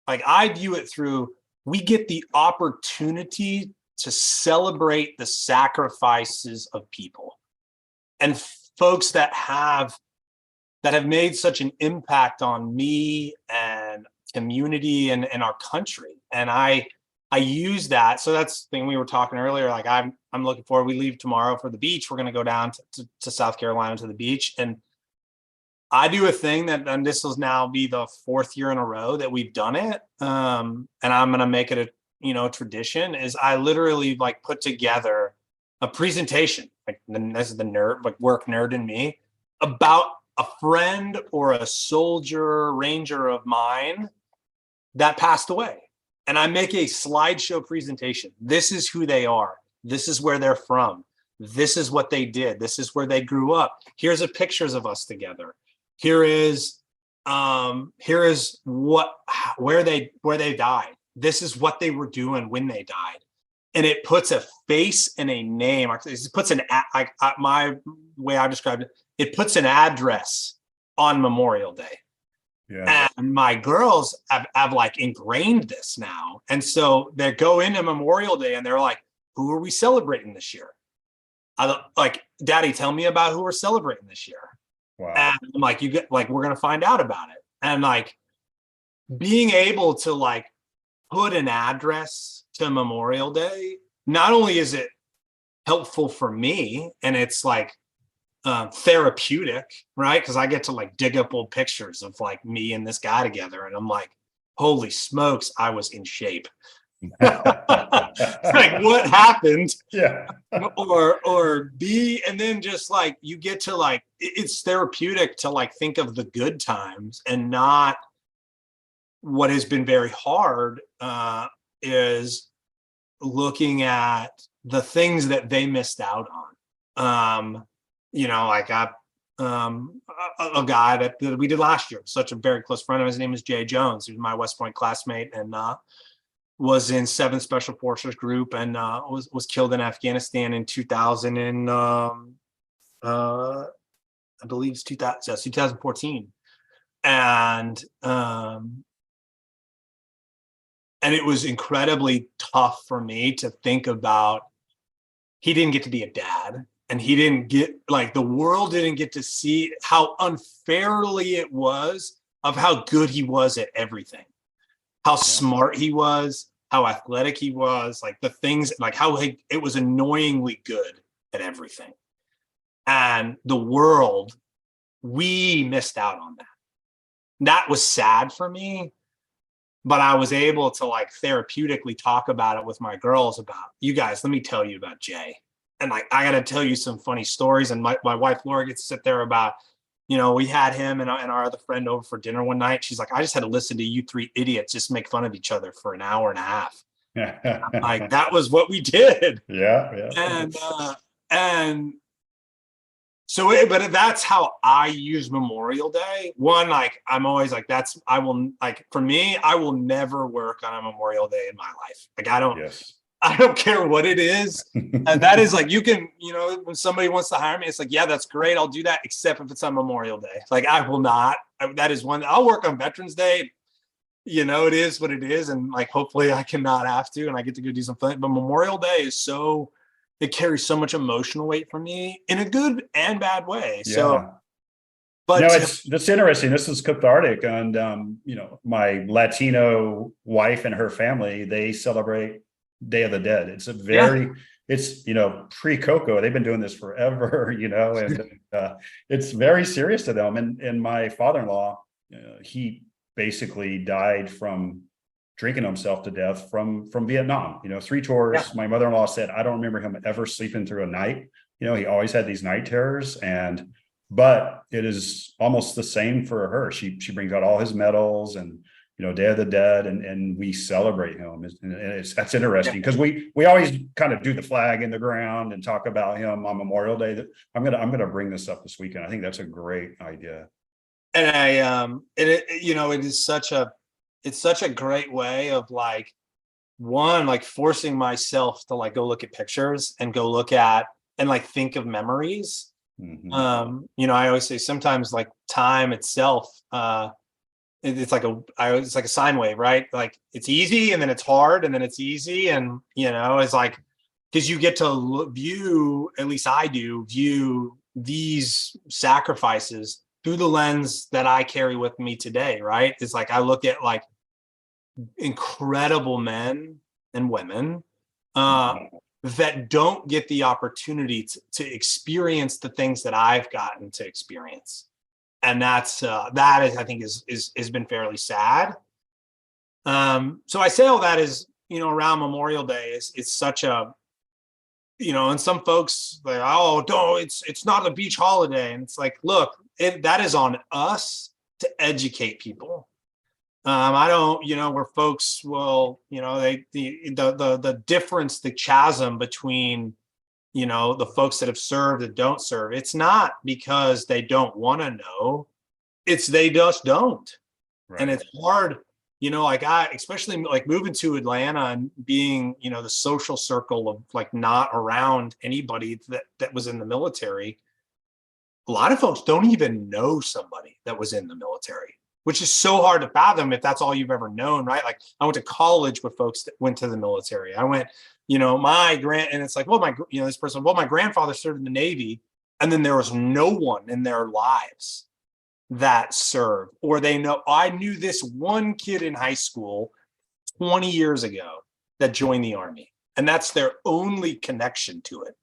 like, I view it through, we get the opportunity to celebrate the sacrifices of people and folks that have made such an impact on me and community and our country. And I use that. So that's the thing we were talking earlier. Like, I'm looking forward. We leave tomorrow for the beach. We're going to go down to South Carolina to the beach. And I do a thing and this will now be the 4th year in a row that we've done it. And I'm going to make it a tradition, is I literally like put together a presentation. Like, this is the nerd, like work nerd in me, about a friend or a soldier, ranger of mine that passed away. And I make a slideshow presentation. This is who they are. This is where they're from. This is what they did. This is where they grew up. Here's pictures of us together. Here is where they died. This is what they were doing when they died. and it puts a face and a name. It puts my way I described it. It puts an address on Memorial Day. Yeah. And my girls have like ingrained this now. And so they go into Memorial Day and they're like, who are we celebrating this year? I like, Daddy, tell me about who we're celebrating this year. Wow. And I'm like, we're going to find out about it. And like being able to like put an address to Memorial Day, not only is it helpful for me and it's like, therapeutic, right? Because I get to like dig up old pictures of like me and this guy together, and I'm like, holy smokes, I was in shape. Like, what happened? Yeah. or B, and then just like you get to like it's therapeutic to like think of the good times and not what has been very hard is looking at the things that they missed out on. Like a guy that we did last year, such a very close friend of his name is Jay Jones, who's my West Point classmate and was in 7th Special Forces Group and was killed in Afghanistan in 2000 and I believe it's 2014. And it was incredibly tough for me to think about. He didn't get to be a dad. And he didn't get, like, the world didn't get to see how unfairly it was of how good he was at everything, how smart he was, how athletic he was, like the things, like how it was annoyingly good at everything. And the world, we missed out on that. That was sad for me, but I was able to like therapeutically talk about it with my girls about, you guys, let me tell you about Jay. And like, I got to tell you some funny stories. And my wife, Laura, gets to sit there about, we had him and our other friend over for dinner one night. She's like, I just had to listen to you three idiots just make fun of each other for an hour and a half. Like, that was what we did. Yeah. And so, but that's how I use Memorial Day. One, like, I'm always like, for me, I will never work on a Memorial Day in my life. Like, I don't care what it is. And that is like, you can, when somebody wants to hire me, it's like, yeah, that's great. I'll do that. Except if it's on Memorial Day. Like, I will not, that is one, I'll work on Veterans Day. It is what it is. And like, hopefully I cannot have to, and I get to go do something, but Memorial Day is it carries so much emotional weight for me in a good and bad way. Yeah. So, but that's interesting. This is cathartic. And, my Latino wife and her family, they celebrate Day of the Dead. It's it's pre-Keogh. They've been doing this forever, and it's very serious to them. And my father-in-law, he basically died from drinking himself to death from Vietnam. 3 tours. Yeah. My mother-in-law said, I don't remember him ever sleeping through a night. He always had these night terrors, but it is almost the same for her. She brings out all his medals and Day of the Dead, and we celebrate him. And that's interesting because we always kind of do the flag in the ground and talk about him on Memorial Day. I'm gonna bring this up this weekend. I think that's a great idea. And it's such a great way of like, one, like forcing myself to like go look at pictures and go look at and like think of memories. Mm-hmm. I always say sometimes like time itself, it's like a sine wave, right? Like, it's easy and then it's hard and then it's easy. And, it's like, because you get to view, at least I do, view these sacrifices through the lens that I carry with me today, right? It's like, I look at like incredible men and women that don't get the opportunity to experience the things that I've gotten to experience. And that is, I think, has been fairly sad. So I say all that is, around Memorial Day it's such a, and some folks like, oh, don't, it's not a beach holiday. And it's like, look, that is on us to educate people. I don't, where folks will, the difference, the chasm between, the folks that have served and don't serve, it's not because they don't want to know, it's they just don't. Right. And it's hard. like I, especially like moving to Atlanta and being, the social circle of like not around anybody that was in the military. A lot of folks don't even know somebody that was in the military, which is so hard to fathom if that's all you've ever known, right? Like I went to college with folks that went to the military. I went, and it's like, well, my grandfather served in the Navy, and then there was no one in their lives that served, or I knew this one kid in high school 20 years ago that joined the Army, and that's their only connection to it.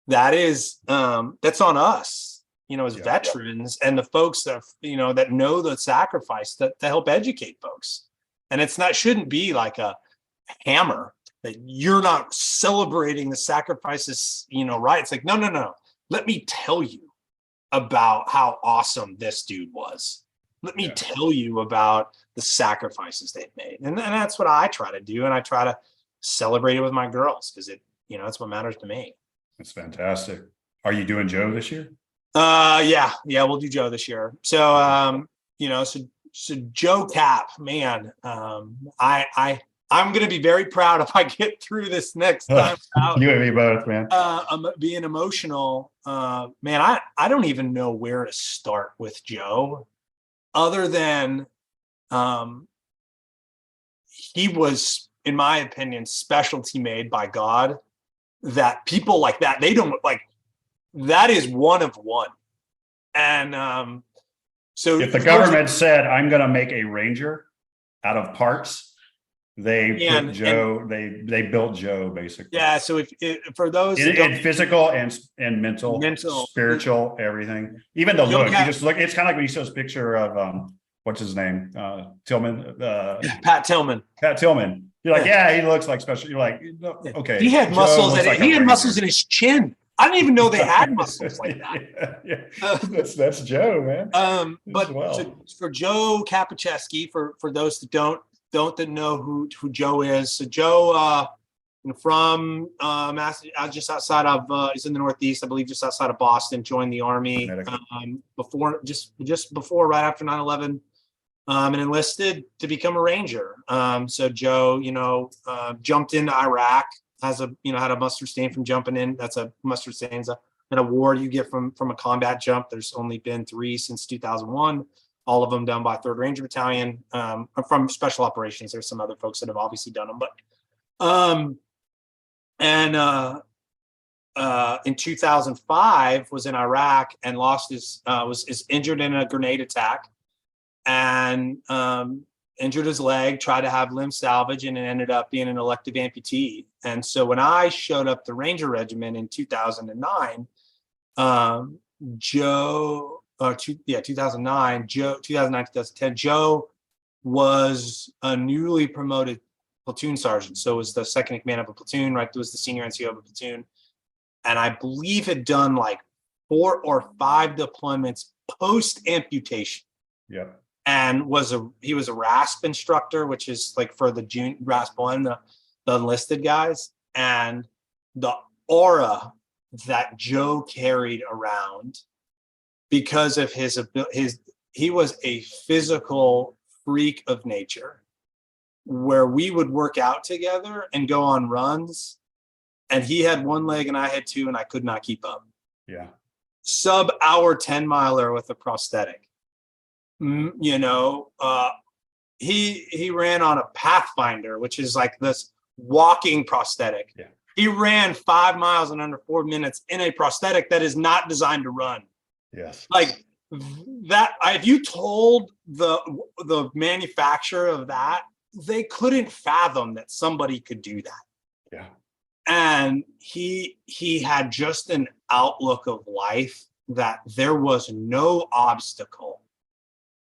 That's on us, as veterans and the folks that, that know the sacrifice to help educate folks. And shouldn't be like a hammer that you're not celebrating the sacrifices, right? It's like, no. Let me tell you about how awesome this dude was. Let me tell you about the sacrifices they've made. And that's what I try to do. And I try to celebrate it with my girls because it's what matters to me. That's fantastic. Are you doing Joe this year? Yeah, we'll do Joe this year. So, so Joe Cap, man, I'm going to be very proud if I get through this next time out. You and me both, man. I'm being emotional. Man, I don't even know where to start with Joe other than he was, in my opinion, specialty made by God, that people like that, they don't like, that is one of one. And so if the government said, I'm going to make a Ranger out of parts, they built Joe basically. Yeah. So if for those in physical and mental, spiritual, everything, even the look, you just look, it's kind of like when you see this picture of, what's his name? Tillman, Pat Tillman. You're like, yeah, he looks like special. You're like, okay. He had muscles he had muscles in his chin. I didn't even know they had muscles like that. That's Joe, man. But for Joe Kapacheski, for those that don't know who Joe is. So Joe, from just outside of, he's in the Northeast, I believe, just outside of Boston, joined the Army before, right after 9/11, and enlisted to become a Ranger. So Joe, jumped into Iraq, had a mustard stain from jumping in. That's a mustard stain, an award you get from a combat jump. There's only been 3 since 2001. All of them done by 3rd Ranger Battalion, from Special Operations. There's some other folks that have obviously done them, but in 2005 was in Iraq and lost was injured in a grenade attack, and injured his leg, tried to have limb salvage, and it ended up being an elective amputee. And so when I showed up the Ranger Regiment in 2009, 2009, 2010, Joe was a newly promoted platoon sergeant. So it was the second in command of a platoon, right? It was the senior NCO of a platoon. And I believe had done like 4 or 5 deployments post amputation. Yeah. And he was a RASP instructor, which is like for the RASP 1, the enlisted guys. And the aura that Joe carried around, because of he was a physical freak of nature, where we would work out together and go on runs, and he had 1 leg and I had 2, and I could not keep up. Yeah. Sub-hour 10-miler with a prosthetic. He ran on a Pathfinder, which is like this walking prosthetic. Yeah. He ran 5 miles in under 4 minutes in a prosthetic that is not designed to run. Yes. Like that, if you told the manufacturer of that, they couldn't fathom that somebody could do that. Yeah. And he had just an outlook of life that there was no obstacle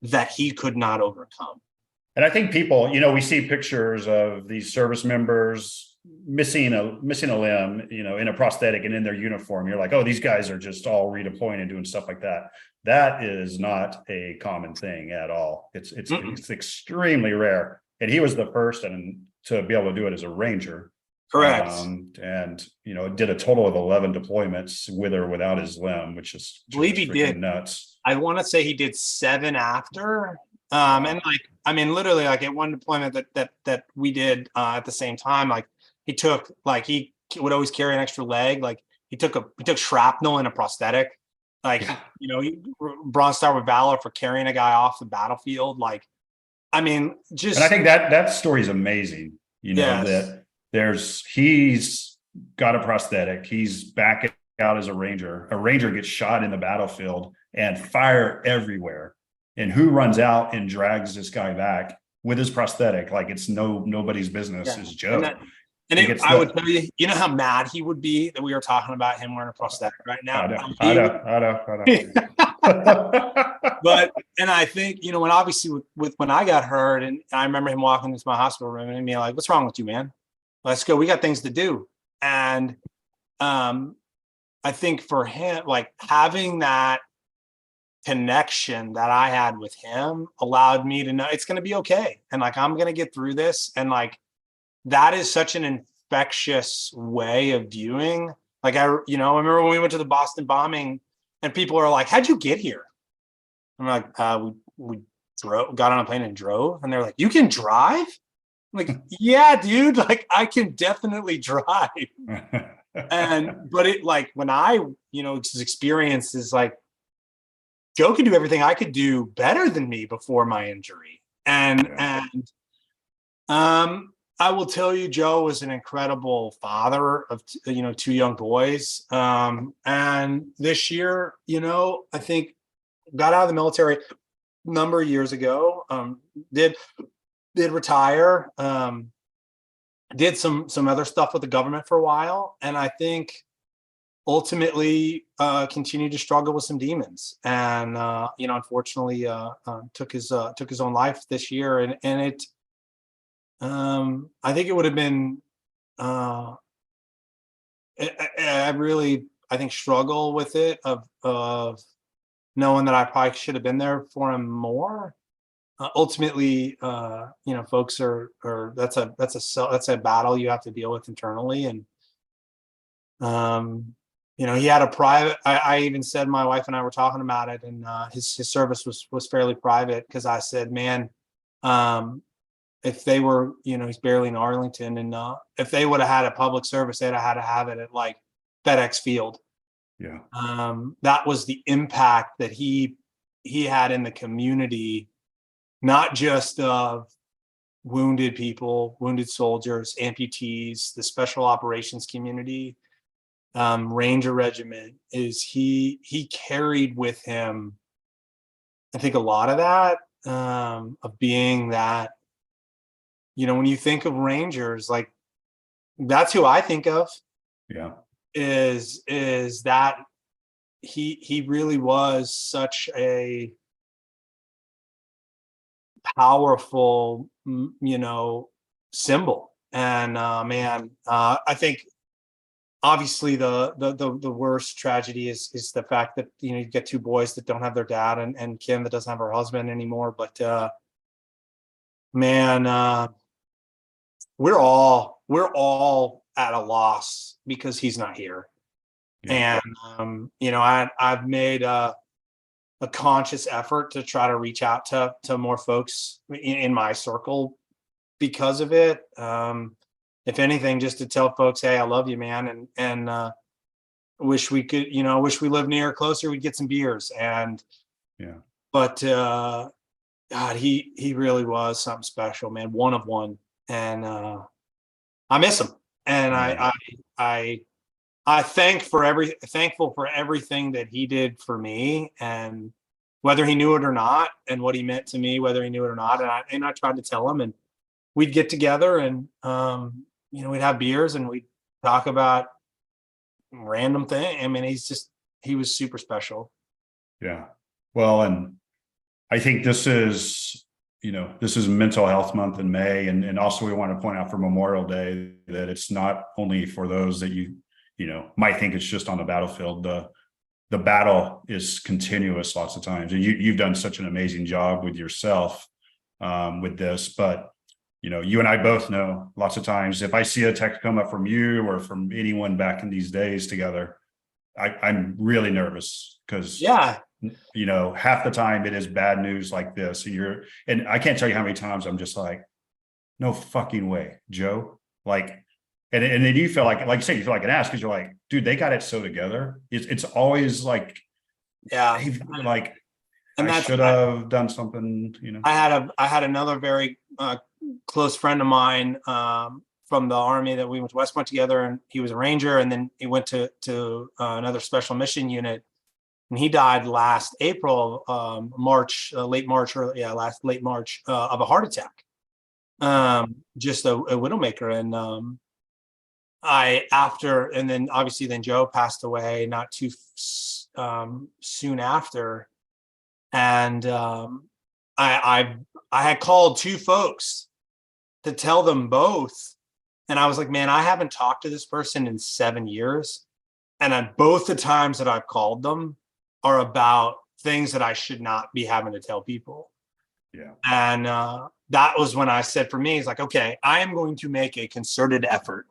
that he could not overcome. And I think people, we see pictures of these service members missing a limb, in a prosthetic and in their uniform. You're like, oh, these guys are just all redeploying and doing stuff like that. That is not a common thing at all. It's extremely rare. And he was the first to be able to do it as a Ranger. Correct. Did a total of 11 deployments with or without his limb, which is I believe he did nuts. I want to say he did 7 after, And like, I mean, literally, like at one deployment that we did at the same time, like he took, like he would always carry an extra leg. Like he took shrapnel and a prosthetic. Like, you know, he Bronze Star with Valor for carrying a guy off the battlefield. Like, I mean, just, and I think that story is amazing. You know, yes. that he's got a prosthetic. He's back out as a ranger. A ranger gets shot in the battlefield and fire everywhere. And who runs out and drags this guy back with his prosthetic? Like it's nobody's business. Yeah. Is Joe. I would tell you, you know how mad he would be that we were talking about him wearing a prosthetic right now. I know. But, and I think, you know, when obviously with when I got hurt, and I remember him walking into my hospital room and being like, "What's wrong with you, man? Let's go. We got things to do." And I think for him, like having that connection that I had with him allowed me to know it's going to be okay. And like, I'm going to get through this. And like, that is such an infectious way of viewing. Like, I remember when we went to the Boston bombing and people are like, "How'd you get here?" I'm like, we got on a plane and drove. And they're like, "You can drive?" I'm like, "Yeah, dude, like I can definitely drive." But it, like, when I, experience is like, Joe could do everything I could do better than me before my injury. And I will tell you, Joe was an incredible father of, two young boys. And this year, I think got out of the military a number of years ago, did retire, did some other stuff with the government for a while. And I think ultimately continued to struggle with some demons, and unfortunately took his own life this year. And it, I think it would have been, I think struggle with it of knowing that I probably should have been there for him more. Ultimately, folks are that's a battle you have to deal with internally. And he had a private, I even said, my wife and I were talking about it, and his service was fairly private, because I said, "Man, if they were, he's barely in Arlington, and if they would have had a public service, they'd have had to have it at like FedEx Field." Yeah. That was the impact that he had in the community, not just of wounded people, wounded soldiers, amputees, the special operations community, Ranger Regiment. Is he carried with him, I think, a lot of that, of being that, when you think of Rangers, like, that's who I think of. Yeah. Is that he really was such a powerful, symbol. And man, I think obviously the worst tragedy is the fact that you get two boys that don't have their dad, and Kim that doesn't have her husband anymore. But man, we're all at a loss because he's not here. Yeah. And I've made a conscious effort to try to reach out to more folks in my circle because of it. If anything, just to tell folks, "Hey, I love you, man," and wish we could, wish we lived near or closer, we'd get some beers. And but God, he really was something special, man. One of one. And I miss him. And I thankful for everything that he did for me, and whether he knew it or not, and what he meant to me, whether he knew it or not. And I tried to tell him, and we'd get together, and we'd have beers, and we'd talk about random thing. I mean, he was super special. Yeah. Well, and I think this is Mental Health Month in May. And also we want to point out for Memorial Day that it's not only for those that you might think it's just on the battlefield. The battle is continuous lots of times. And you've done such an amazing job with yourself with this. But, you and I both know lots of times if I see a text come up from you or from anyone back in these days together, I'm really nervous because half the time it is bad news like this. And I can't tell you how many times I'm just like, no fucking way, Joe. Like, and then you feel like you said, you feel like an ass because you're like, dude, they got it so together. It's always like, Yeah. like And I should have done something, I had another very close friend of mine from the Army that we went to West Point together, and he was a Ranger, and then he went to another special mission unit, and he died last April, late March, late March of a heart attack. Just a widowmaker, and and then obviously then Joe passed away not too soon after, and I had called two folks to tell them both, and I was like, man, I haven't talked to this person in 7 years, and on both the times that I've called them are about things that I should not be having to tell people. Yeah. And that was when I said, for me, it's like, okay, I am going to make a concerted effort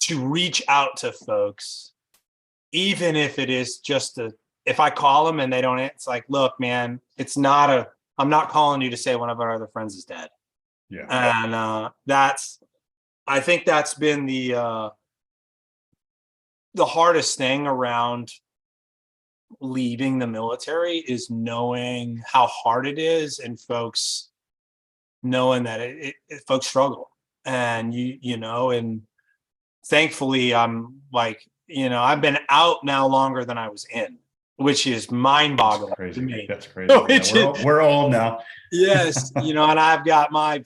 to reach out to folks, even if it is just if I call them and they don't, it's like, look, man, I'm not calling you to say one of our other friends is dead. Yeah. And I think that's been the hardest thing around leaving the military, is knowing how hard it is, and folks knowing that folks struggle, and and thankfully I'm like, I've been out now longer than I was in, which is mind-boggling to me. That's crazy. Yeah, we're old now. Yes, and I've got my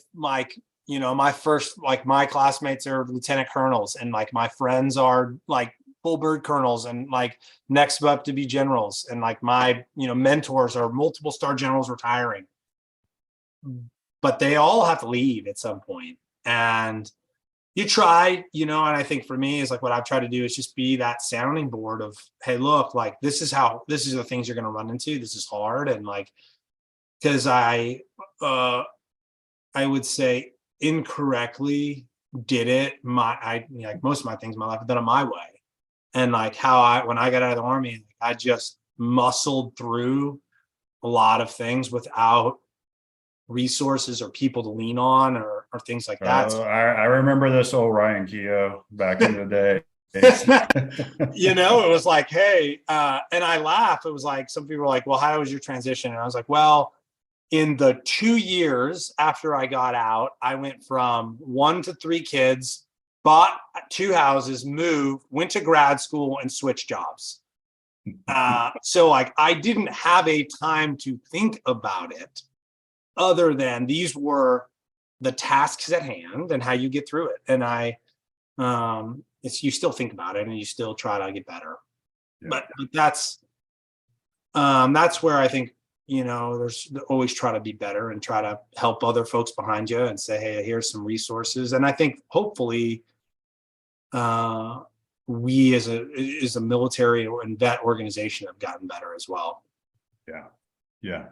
first, like, my classmates are lieutenant colonels, and like my friends are like full bird colonels, and like next up to be generals, and like my mentors are multiple star generals retiring, but they all have to leave at some point. And you try, and I think for me is like, what I've tried to do is just be that sounding board of, hey, look, like this is the things you're going to run into. This is hard. And like, because I would say incorrectly did it like most of my things in my life, I've done it my way. And like when I got out of the Army, I just muscled through a lot of things without resources or people to lean on, or things like that. I remember this old Ryan Keough back in the day. It was like, hey, and I laugh. It was like, some people were like, well, how was your transition? And I was like, well, in the 2 years after I got out, I went from 1 to 3 kids, bought 2 houses, moved, went to grad school, and switched jobs. So like, I didn't have a time to think about it, other than these were the tasks at hand and how you get through it. And you still think about it and you still try to get better. Yeah. But that's where I think, there's always try to be better and try to help other folks behind you and say, hey, here's some resources. And I think hopefully we as a military and vet organization have gotten better as well. Yeah. Yeah.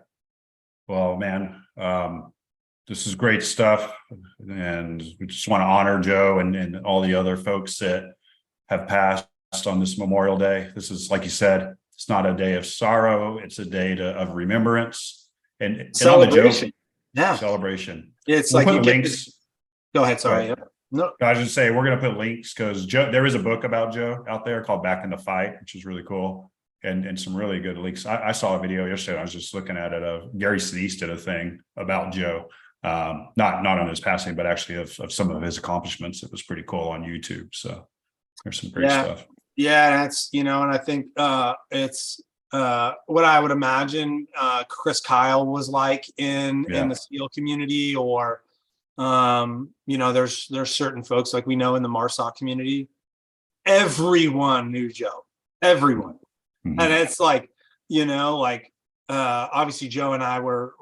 Well, man, this is great stuff. And we just want to honor Joe and all the other folks that have passed on this Memorial Day. This is, like you said, it's not a day of sorrow. It's a day of remembrance and celebration. Yeah. Celebration. It's we'll like put links. Go ahead. Sorry. No, I was just saying, we're going to put links because there is a book about Joe out there called Back in the Fight, which is really cool. And some really good links. I saw a video yesterday. I was just looking at it. Gary Sinise did a thing about Joe, not on his passing, but actually of some of his accomplishments. It was pretty cool on YouTube. So there's some great stuff. Yeah, that's and I think it's what I would imagine Chris Kyle was like in the SEAL community, or there's certain folks like we know in the MARSOC community. Everyone knew Joe. Everyone. Mm-hmm. And it's like, obviously Joe and I were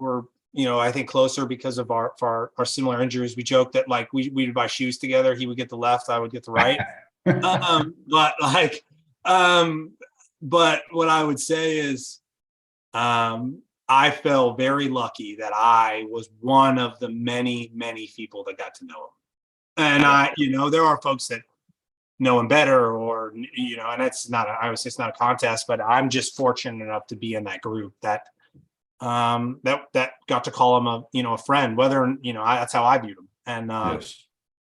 I think closer because of our similar injuries. We joked that like we would buy shoes together. He would get the left, I would get the right. But what I would say is, I felt very lucky that I was one of the many, many people that got to know him. And there are folks that know him better, or, you know, and that's not, I would say it's not a contest, but I'm just fortunate enough to be in that group that that got to call him a friend, whether, that's how I viewed him. And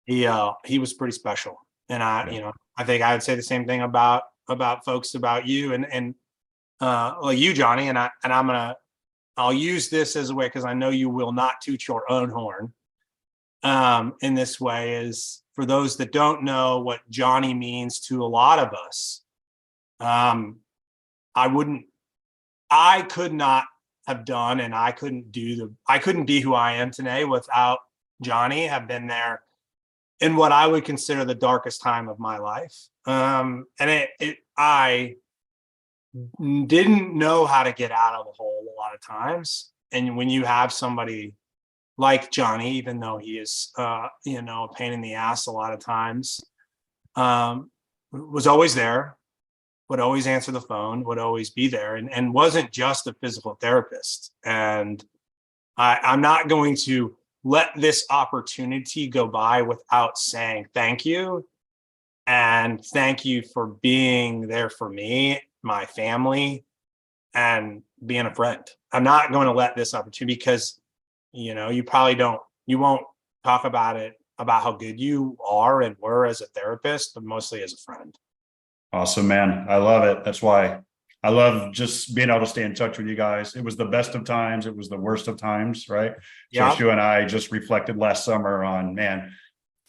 Yes. he was pretty special. And Yeah. I think I would say the same thing about folks about you and like you, Johnny. And I'll use this as a way, because I know you will not toot your own horn in this way, is for those that don't know what Johnny means to a lot of us. I could not have done, and I couldn't be who I am today without Johnny have been there in what I would consider the darkest time of my life. And I didn't know how to get out of the hole a lot of times. And when you have somebody like Johnny, even though he is, a pain in the ass a lot of times, was always there, would always answer the phone, would always be there, and wasn't just a physical therapist. And I'm not going to let this opportunity go by without saying thank you. And thank you for being there for me, my family, and being a friend. I'm not going to let this opportunity, because, you won't talk about how good you are and were as a therapist, but mostly as a friend. Awesome, man. I love it. That's why I love just being able to stay in touch with you guys. It was the best of times. It was the worst of times, right? Yeah. Joshua and I just reflected last summer on, man,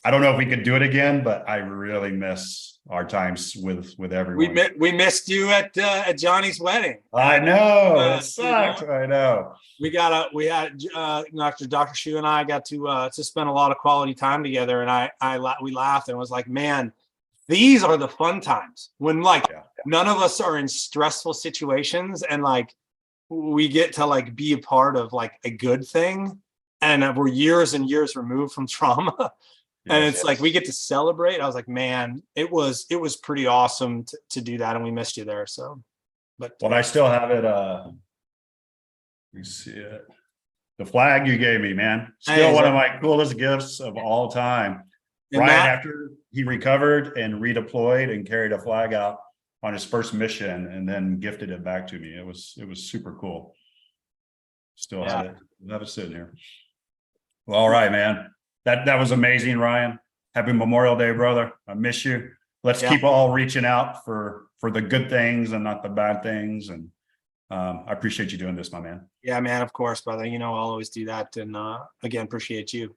I don't know if we could do it again, but I really miss our times with everyone. We missed you at Johnny's wedding. I know. It sucked. I know. We had Dr. Shu and I got to spend a lot of quality time together, and we laughed and was like, man, these are the fun times when none of us are in stressful situations, and we get to be a part of a good thing, and we're years and years removed from trauma. And it's we get to celebrate. I was like, man, it was pretty awesome to do that, and we missed you there. So, but I still have it. Let me see it. The flag you gave me, man, still one of my coolest gifts of all time. Ryan, after he recovered and redeployed and carried a flag out on his first mission, and then gifted it back to me. It was super cool. Still have it sitting here. Well, all right, man. That was amazing, Ryan. Happy Memorial Day, brother. I miss you. Let's keep all reaching out for the good things and not the bad things. And I appreciate you doing this, my man. Yeah, man. Of course, brother. I'll always do that. And again, appreciate you.